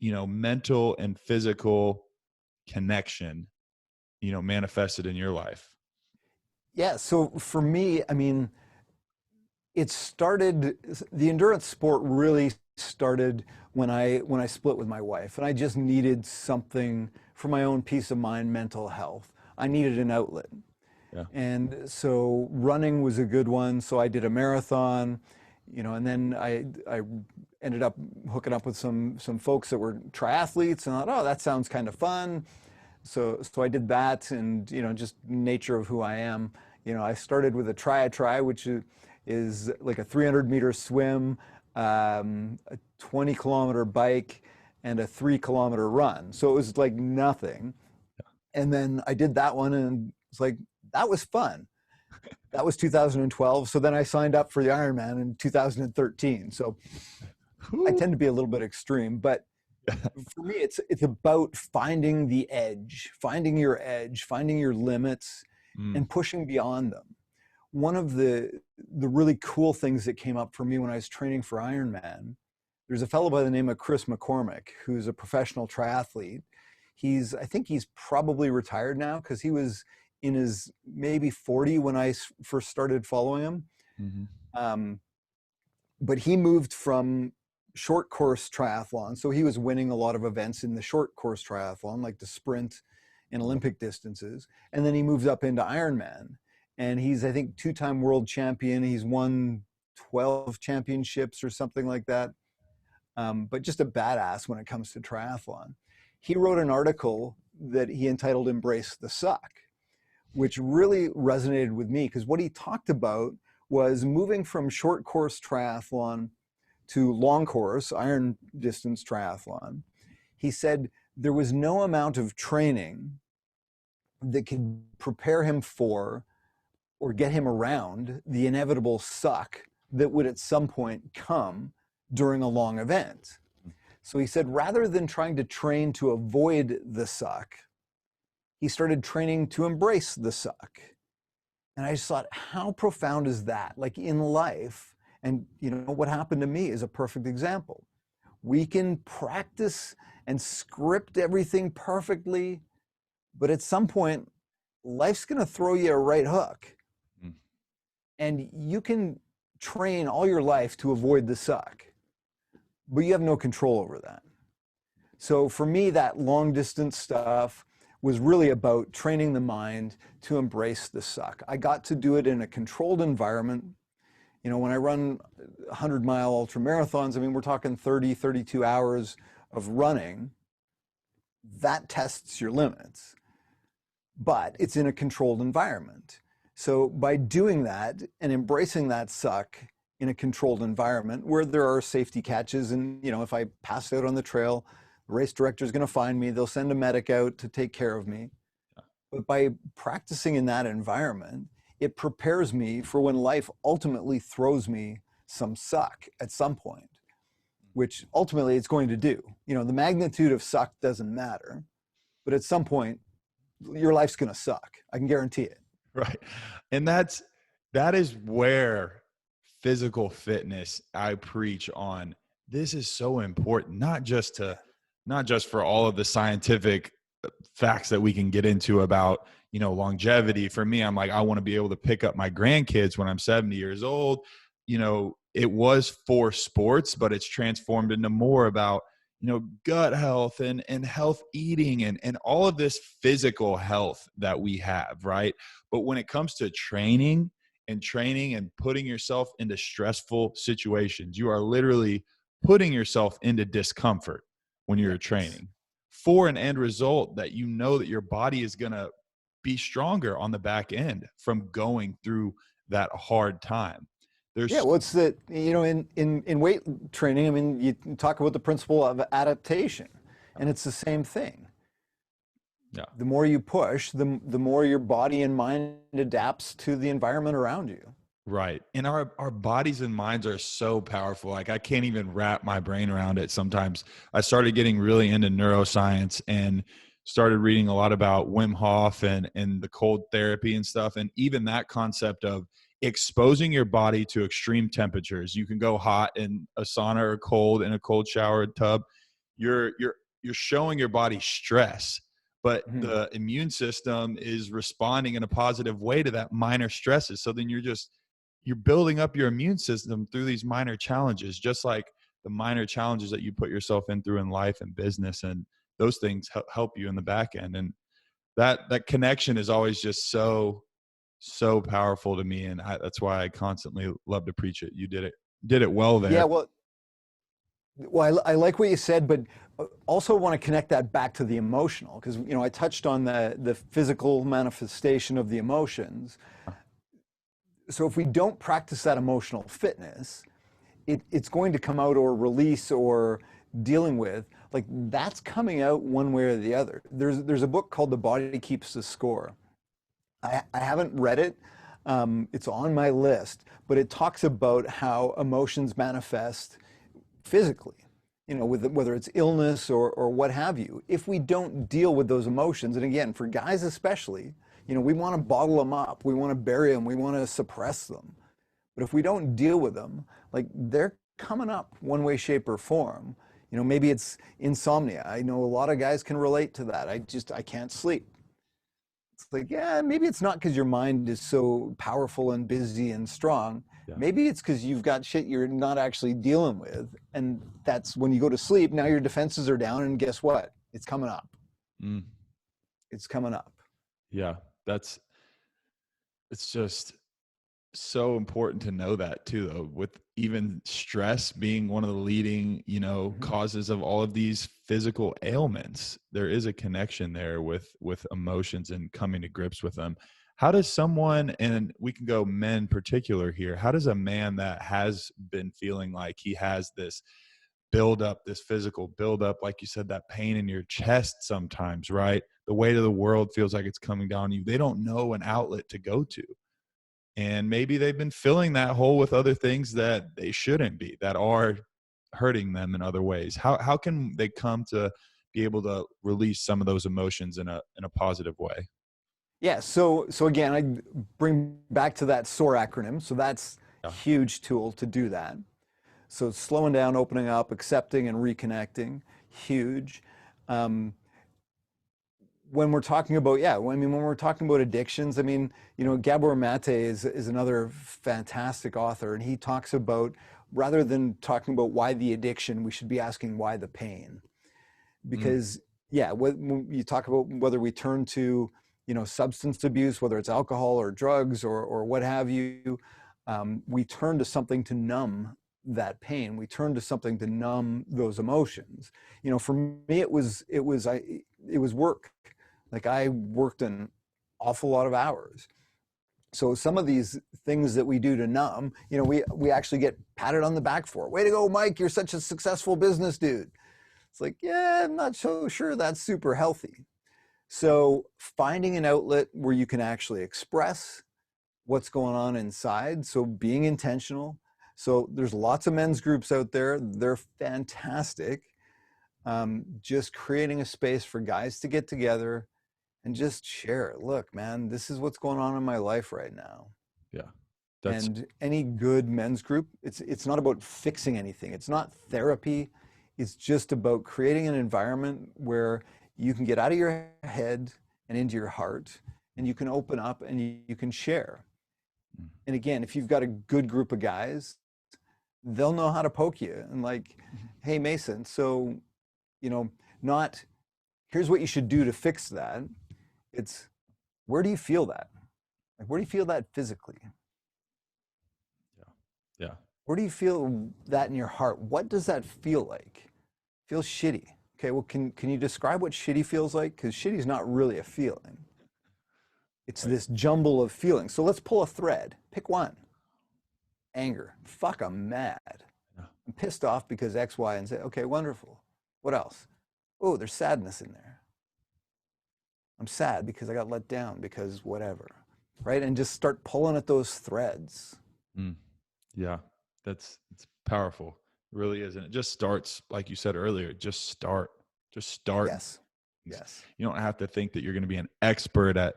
you know, mental and physical connection, manifested in your life? Yeah. So for me, I mean, the endurance sport really started when I split with my wife, and I just needed something for my own peace of mind, mental health. I needed an outlet. Yeah. And so running was a good one. So I did a marathon, and then I ended up hooking up with some folks that were triathletes, and I thought, oh, that sounds kind of fun. So I did that, and just nature of who I am. I started with a tri, which is like a 300-meter swim, a 20-kilometer bike, and a 3-kilometer run. So it was like nothing. And then I did that one, and it's like, that was fun. That was 2012. So then I signed up for the Ironman in 2013. So I tend to be a little bit extreme, but for me, it's about finding the edge, finding your limits, Mm. and pushing beyond them. One of the really cool things that came up for me when I was training for Ironman, there's a fellow by the name of Chris McCormick, who's a professional triathlete. I think he's probably retired now, because he was in his maybe 40 when I first started following him. Mm-hmm. But he moved from short course triathlon. So he was winning a lot of events in the short course triathlon, like the sprint and Olympic distances. And then he moved up into Ironman. And he's, I think, 2-time world champion. He's won 12 championships or something like that. But just a badass when it comes to triathlon. He wrote an article that he entitled Embrace the Suck, which really resonated with me, because what he talked about was moving from short course triathlon to long course, iron distance triathlon. He said there was no amount of training that could prepare him for or get him around the inevitable suck that would at some point come during a long event. So he said, rather than trying to train to avoid the suck, he started training to embrace the suck. And I just thought, how profound is that? Like in life, and what happened to me is a perfect example. We can practice and script everything perfectly, but at some point, life's going to throw you a right hook. Mm. And you can train all your life to avoid the suck, but you have no control over that. So for me, that long distance stuff was really about training the mind to embrace the suck. I got to do it in a controlled environment. When I run 100-mile ultra marathons, I mean, we're talking 30, 32 hours of running. That tests your limits, but it's in a controlled environment. So by doing that and embracing that suck in a controlled environment where there are safety catches, and if I pass out on the trail, the race director is going to find me. They'll send a medic out to take care of me. But by practicing in that environment, it prepares me for when life ultimately throws me some suck at some point, which ultimately it's going to do. The magnitude of suck doesn't matter, but at some point, your life's going to suck. I can guarantee it. Right. And that is where physical fitness, I preach on. This is so important, not just for all of the scientific facts that we can get into about, longevity. For me, I'm like, I want to be able to pick up my grandkids when I'm 70 years old. It was for sports, but it's transformed into more about, gut health and health eating and all of this physical health that we have, right? But when it comes to training and putting yourself into stressful situations, you are literally putting yourself into discomfort when you're training for an end result that that your body is going to be stronger on the back end from going through that hard time. What's that, in weight training, I mean, you talk about the principle of adaptation, and it's the same thing. Yeah. The more you push, the more your body and mind adapts to the environment around you. Right. And our bodies and minds are so powerful. Like, I can't even wrap my brain around it sometimes. I started getting really into neuroscience and started reading a lot about Wim Hof and the cold therapy and stuff. And even that concept of exposing your body to extreme temperatures. You can go hot in a sauna or cold in a cold shower tub. You're showing your body stress, but Mhm. the immune system is responding in a positive way to that minor stresses. So then you're building up your immune system through these minor challenges, just like the minor challenges that you put yourself in through in life and business, and those things help you in the back end. And that connection is always just so powerful to me, and that's why I constantly love to preach it. You did it well there. Yeah, well, I like what you said, but also want to connect that back to the emotional, because I touched on the physical manifestation of the emotions. So if we don't practice that emotional fitness, it's going to come out or release or dealing with, like that's coming out one way or the other. There's a book called The Body Keeps the Score. I haven't read it. It's on my list, but it talks about how emotions manifest physically, whether it's illness or what have you. If we don't deal with those emotions, and again, for guys especially, we want to bottle them up, we want to bury them, we want to suppress them. But if we don't deal with them, like they're coming up one way, shape, or form. Maybe it's insomnia. I know a lot of guys can relate to that. I can't sleep. It's like, yeah, maybe it's not because your mind is so powerful and busy and strong. Yeah. Maybe it's because you've got shit you're not actually dealing with. And that's when you go to sleep, now your defenses are down, and guess what? It's coming up. Mm. It's coming up. Yeah. It's just so important to know that too, though, with even stress being one of the leading, causes of all of these physical ailments. There is a connection there with emotions and coming to grips with them. How does someone, and we can go men particular here, how does a man that has been feeling like he has this build up, this physical build up, like you said, that pain in your chest sometimes, right? The weight of the world feels like it's coming down on you. They don't know an outlet to go to. And maybe they've been filling that hole with other things that they shouldn't be, that are hurting them in other ways. How can they come to be able to release some of those emotions in a positive way? Yeah, so again, I bring back to that SOAR acronym. So that's a Yeah. huge tool to do that. So slowing down, opening up, accepting and reconnecting, huge. When we're talking about, when we're talking about addictions, Gabor Mate is another fantastic author, and he talks about, rather than talking about why the addiction, we should be asking why the pain. Because when you talk about whether we turn to, substance abuse, whether it's alcohol or drugs or what have you, we turn to something to numb that pain. We turn to something to numb those emotions. For me, it was work. Like I worked an awful lot of hours. So some of these things that we do to numb, we actually get patted on the back for. Way to go, Mike! You're such a successful business dude. It's like, yeah, I'm not so sure that's super healthy. So finding an outlet where you can actually express what's going on inside. So being intentional. So there's lots of men's groups out there. They're fantastic. Just creating a space for guys to get together and just share it. Look, man, this is what's going on in my life right now. Yeah. That's And any good men's group, it's not about fixing anything. It's not therapy. It's just about creating an environment where you can get out of your head and into your heart, and you can open up and you can share. And again, if you've got a good group of guys, they'll know how to poke you and like, hey, Mason, so, not here's what you should do to fix that. It's where do you feel that? Like, where do you feel that physically? yeah. Where do you feel that in your heart? What does that feel like? Feels shitty. Okay, well, can you describe what shitty feels like? Because shitty is not really a feeling. It's Right. this jumble of feelings. So let's pull a thread. Pick one. Anger. Fuck, I'm mad. Yeah. I'm pissed off because X, Y, and Z. Okay, wonderful. What else? Oh, there's sadness in there. I'm sad because I got let down because whatever. Right? And just start pulling at those threads. Mm. Yeah. It's powerful. It really is. And it just starts, like you said earlier, just start. Yes. Yes. You don't have to think that you're going to be an expert at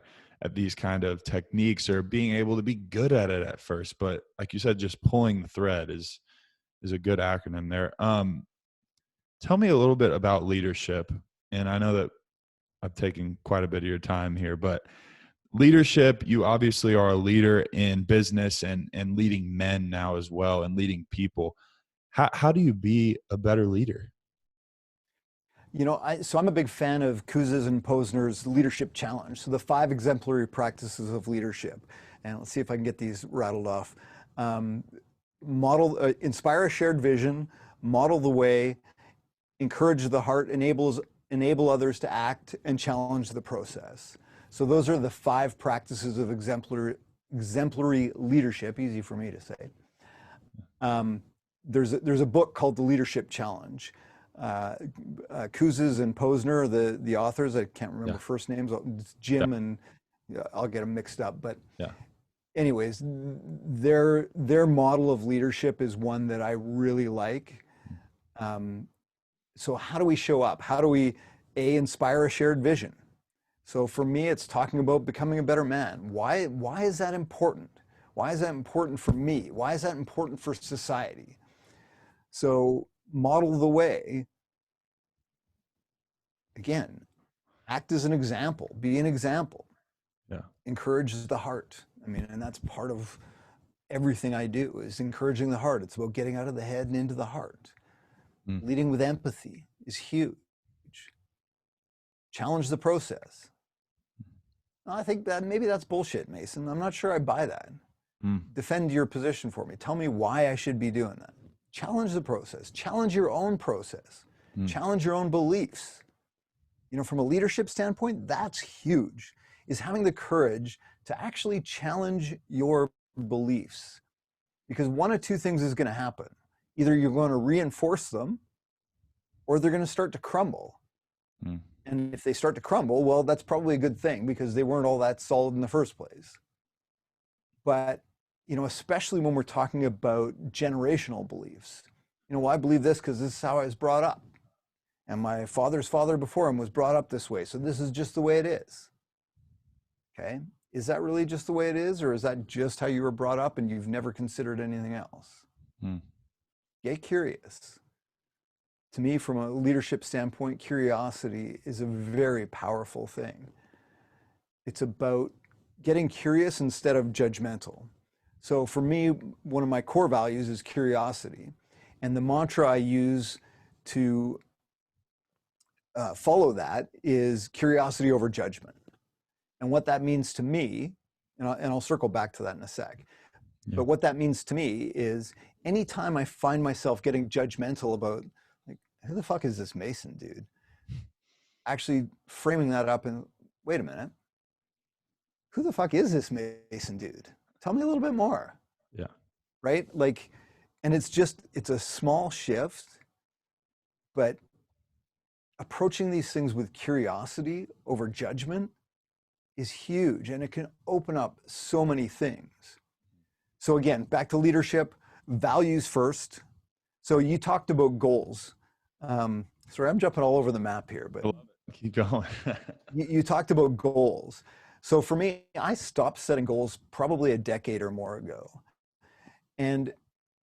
these kind of techniques or being able to be good at it at first. But like you said, just pulling the thread is a good acronym there. Tell me a little bit about leadership. And I know that I've taken quite a bit of your time here, but leadership, you obviously are a leader in business and leading men now as well and leading people. How do you be a better leader? You know, so I'm a big fan of Kouzes and Posner's leadership challenge. So the 5 exemplary practices of leadership. And let's see if I can get these rattled off. Um, inspire a shared vision, model the way, encourage the heart, enable others to act, and challenge the process. So those are the 5 practices of exemplary leadership. Easy for me to say. There's a book called The Leadership Challenge. Kouzes and Posner, the authors. I can't remember first names. It's Jim and I'll get them mixed up. But anyways, their model of leadership is one that I really like. So how do we show up? How do we inspire a shared vision? So for me, it's talking about becoming a better man. Why is that important? Why is that important for me? Why is that important for society? So model the way. Again, act as an example, be an example. Encourage the heart. I mean, and that's part of everything I do is encouraging the heart. It's about getting out of the head and into the heart. Leading with empathy is huge. Challenge the process. I think that maybe that's bullshit, Mason. I'm not sure I buy that. Defend your position for me. Tell me why I should be doing that. Challenge the process. Challenge your own process. Challenge your own beliefs. You know, from a leadership standpoint, that's huge, is having the courage to actually challenge your beliefs. Because one of 2 things is going to happen. Either you're going to reinforce them or they're going to start to crumble. And if they start to crumble, well, that's probably a good thing because they weren't all that solid in the first place. But, you know, especially when we're talking about generational beliefs, you know, well, I believe this because this is how I was brought up. And my father's father before him was brought up this way. So this is just the way it is. Okay. Is that really just the way it is? Or is that just how you were brought up and you've never considered anything else? Get curious. To me, from a leadership standpoint, curiosity is a very powerful thing. It's about getting curious instead of judgmental. So for me, one of my core values is curiosity. And the mantra I use to follow that is curiosity over judgment. And what that means to me, and I'll circle back to that in a sec, but what that means to me is anytime I find myself getting judgmental about, like, who the fuck is this Mason dude? Actually framing that up and, wait a minute, who the fuck is this Mason dude? Tell me a little bit more. Right? Like, and it's a small shift, but approaching these things with curiosity over judgment is huge, and it can open up so many things. So again, back to leadership, values first. So you talked about goals. Sorry, I'm jumping all over the map here, but keep going. you talked about goals. So for me, I stopped setting goals probably a decade or more ago. And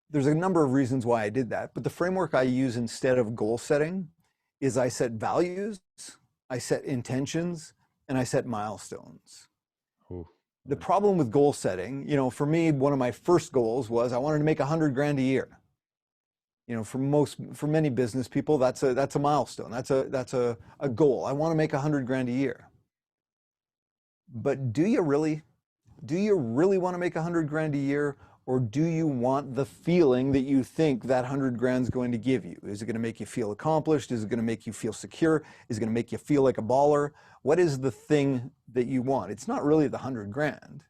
there's a number of reasons why I did that, but the framework I use instead of goal setting is I set values, I set intentions, and I set milestones. The problem with goal setting, you know, for me, one of my first goals was I wanted to make 100 grand a year. You know, for many business people, that's a milestone. That's a goal. I want to make 100 grand a year. But do you really want to make 100 grand a year, or do you want the feeling that you think that 100 grand is going to give you? Is it going to make you feel accomplished? Is it going to make you feel secure? Is it going to make you feel like a baller? What is the thing that you want? It's not really the 100 grand.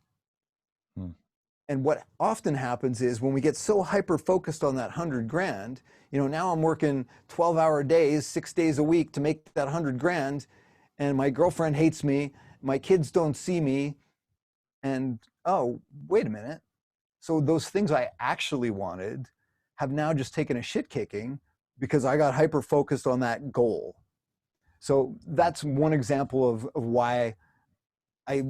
And what often happens is when we get so hyper focused on that 100 grand, you know, now I'm working 12-hour days, 6 days a week to make that 100 grand, and my girlfriend hates me, my kids don't see me, and oh, wait a minute. So those things I actually wanted have now just taken a shit kicking because I got hyper focused on that goal. So that's one example of why I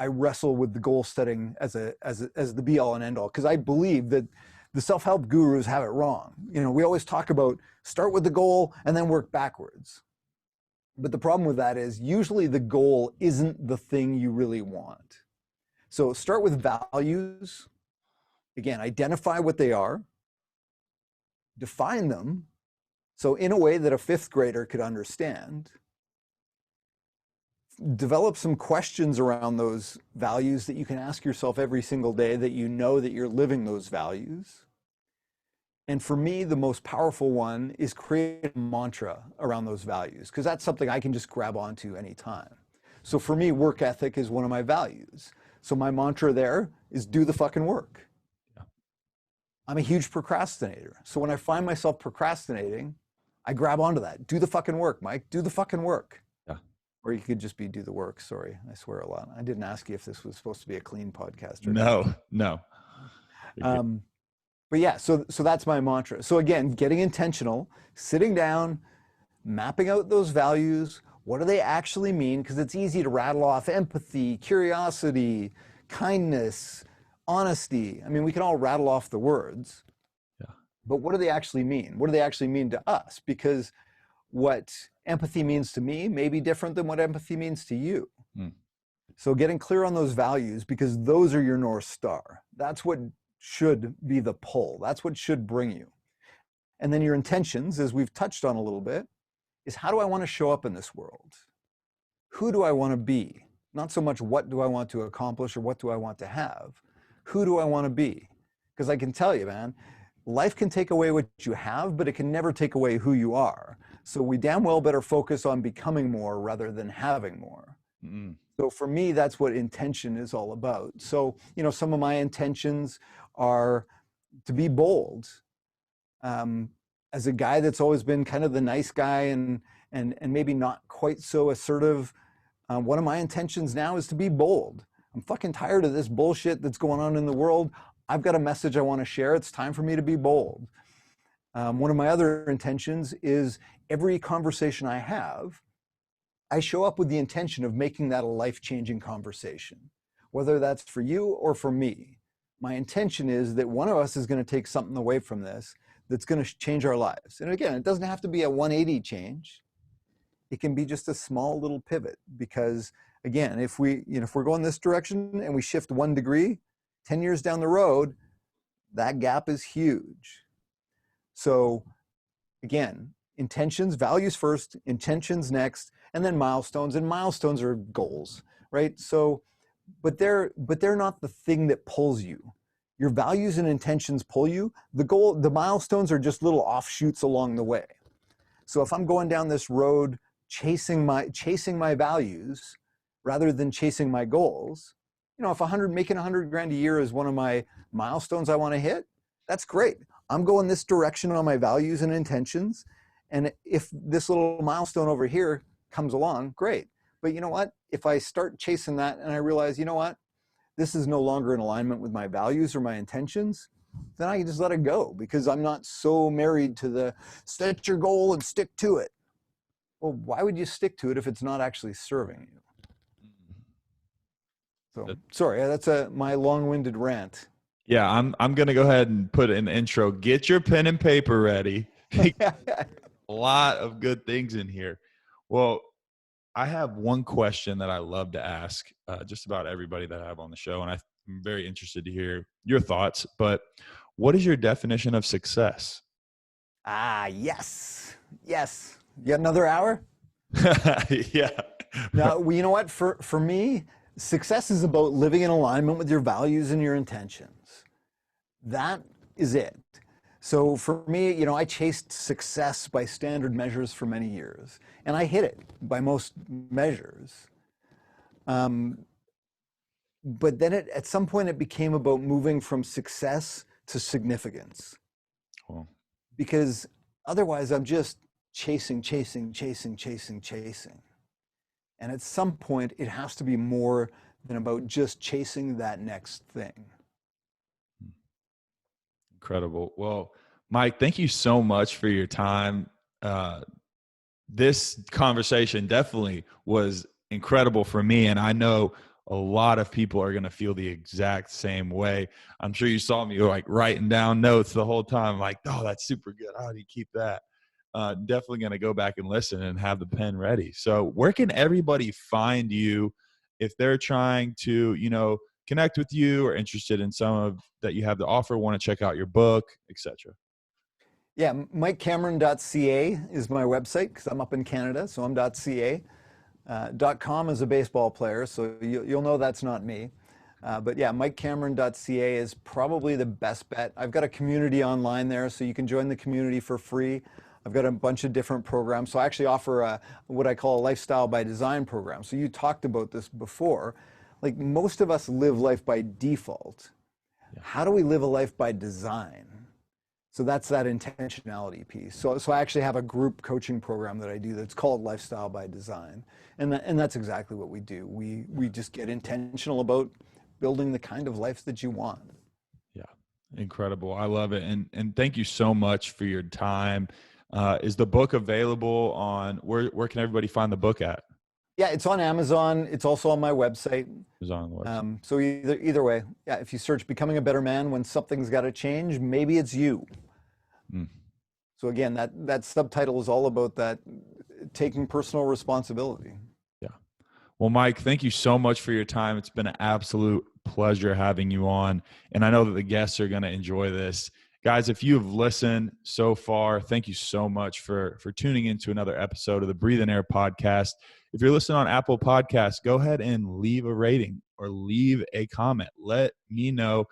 wrestle with the goal setting as the be all and end all, because I believe that the self-help gurus have it wrong. You know, we always talk about start with the goal and then work backwards. But the problem with that is usually the goal isn't the thing you really want. So start with values. Again, identify what they are, define them. So in a way that a fifth grader could understand, develop some questions around those values that you can ask yourself every single day that you know that you're living those values. And for me, the most powerful one is create a mantra around those values, because that's something I can just grab onto anytime. So for me, work ethic is one of my values. So my mantra there is do the fucking work. Yeah. I'm a huge procrastinator. So when I find myself procrastinating, I grab onto that. Do the fucking work, Mike. Do the fucking work. Yeah. Or you could just be do the work. Sorry, I swear a lot. I didn't ask you if this was supposed to be a clean podcast or not. No. But yeah, so that's my mantra. So again, getting intentional, sitting down, mapping out those values. What do they actually mean? Because it's easy to rattle off empathy, curiosity, kindness, honesty. I mean, we can all rattle off the words. Yeah. But what do they actually mean? What do they actually mean to us? Because what empathy means to me may be different than what empathy means to you. So getting clear on those values, because those are your North Star. That's what should be the pull. That's what should bring you. And then your intentions, as we've touched on a little bit, is how do I want to show up in this world? Who do I want to be? Not so much what do I want to accomplish or what do I want to have. Who do I want to be? Because I can tell you, man, life can take away what you have, but it can never take away who you are. So we damn well better focus on becoming more rather than having more. Mm. So for me, that's what intention is all about. So, you know, some of my intentions are to be bold. As a guy that's always been kind of the nice guy and maybe not quite so assertive, one of my intentions now is to be bold. I'm fucking tired of this bullshit that's going on in the world. I've got a message I want to share. It's time for me to be bold. One of my other intentions is every conversation I have, I show up with the intention of making that a life-changing conversation, whether that's for you or for me. My intention is that one of us is going to take something away from this that's going to change our lives. And again, it doesn't have to be a 180 change. It can be just a small little pivot, because again, if we're going this direction and we shift 1 degree, 10 years down the road, that gap is huge. So again, intentions, values first, intentions next, and then milestones. And milestones are goals, right? So, but they're not the thing that pulls you. Your values and intentions pull you. The milestones are just little offshoots along the way. So if I'm going down this road chasing my values rather than chasing my goals, you know, if making 100 grand a year is one of my milestones I want to hit, that's great. I'm going this direction on my values and intentions. And if this little milestone over here comes along, great. But you know what? If I start chasing that and I realize, you know what, this is no longer in alignment with my values or my intentions, then I can just let it go, because I'm not so married to the set your goal and stick to it. Well, why would you stick to it if it's not actually serving you? So sorry, that's my long-winded rant. Yeah, I'm gonna go ahead and put an intro. Get your pen and paper ready. A lot of good things in here. Well, I have one question that I love to ask just about everybody that I have on the show, and I'm very interested to hear your thoughts. But what is your definition of success? Yes. You got another hour? Yeah. Now, well, you know what? For me, success is about living in alignment with your values and your intentions. That is it. So for me, you know, I chased success by standard measures for many years, and I hit it by most measures. But then at some point it became about moving from success to significance. Cool. Because otherwise I'm just chasing. And at some point it has to be more than about just chasing that next thing. Incredible. Well, Mike, thank you so much for your time. This conversation definitely was incredible for me, and I know a lot of people are going to feel the exact same way. I'm sure you saw me like writing down notes the whole time, like, oh, that's super good. How do you keep that? definitely going to go back and listen and have the pen ready. So where can everybody find you if they're trying to, connect with you or interested in some of that you have to offer, want to check out your book, etc.? Yeah, MikeCameron.ca is my website because I'm up in Canada, so I'm .ca. .com is a baseball player, so you'll know that's not me. But yeah, MikeCameron.ca is probably the best bet. I've got a community online there, so you can join the community for free. I've got a bunch of different programs. So I actually offer what I call a lifestyle by design program. So you talked about this before. Like most of us live life by default. Yeah. How do we live a life by design? So that's that intentionality piece. So I actually have a group coaching program that I do that's called Lifestyle by Design. And that's exactly what we do. We just get intentional about building the kind of life that you want. Yeah. Incredible. I love it. And thank you so much for your time. Is the book available on where can everybody find the book at? Yeah, it's on Amazon. It's also on my website. It's on the website. So either way, yeah, if you search Becoming a Better Man When Something's Got to Change, maybe it's you. Mm. So again, that subtitle is all about that taking personal responsibility. Yeah. Well, Mike, thank you so much for your time. It's been an absolute pleasure having you on. And I know that the guests are going to enjoy this. Guys, if you have listened so far, thank you so much for tuning into another episode of the Breathe and Air podcast. If you're listening on Apple Podcasts, go ahead and leave a rating or leave a comment. Let me know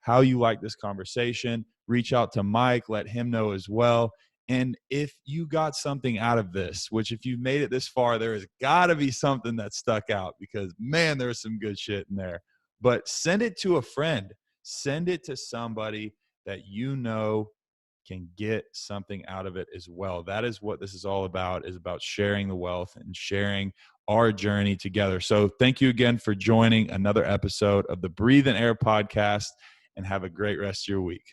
how you like this conversation. Reach out to Mike, let him know as well. And if you got something out of this, which if you've made it this far, there has got to be something that stuck out because, man, there's some good shit in there. But send it to a friend. Send it to somebody that you know can get something out of it as well. That is what this is all about, is about sharing the wealth and sharing our journey together. So thank you again for joining another episode of the Breathe and Air podcast, and have a great rest of your week.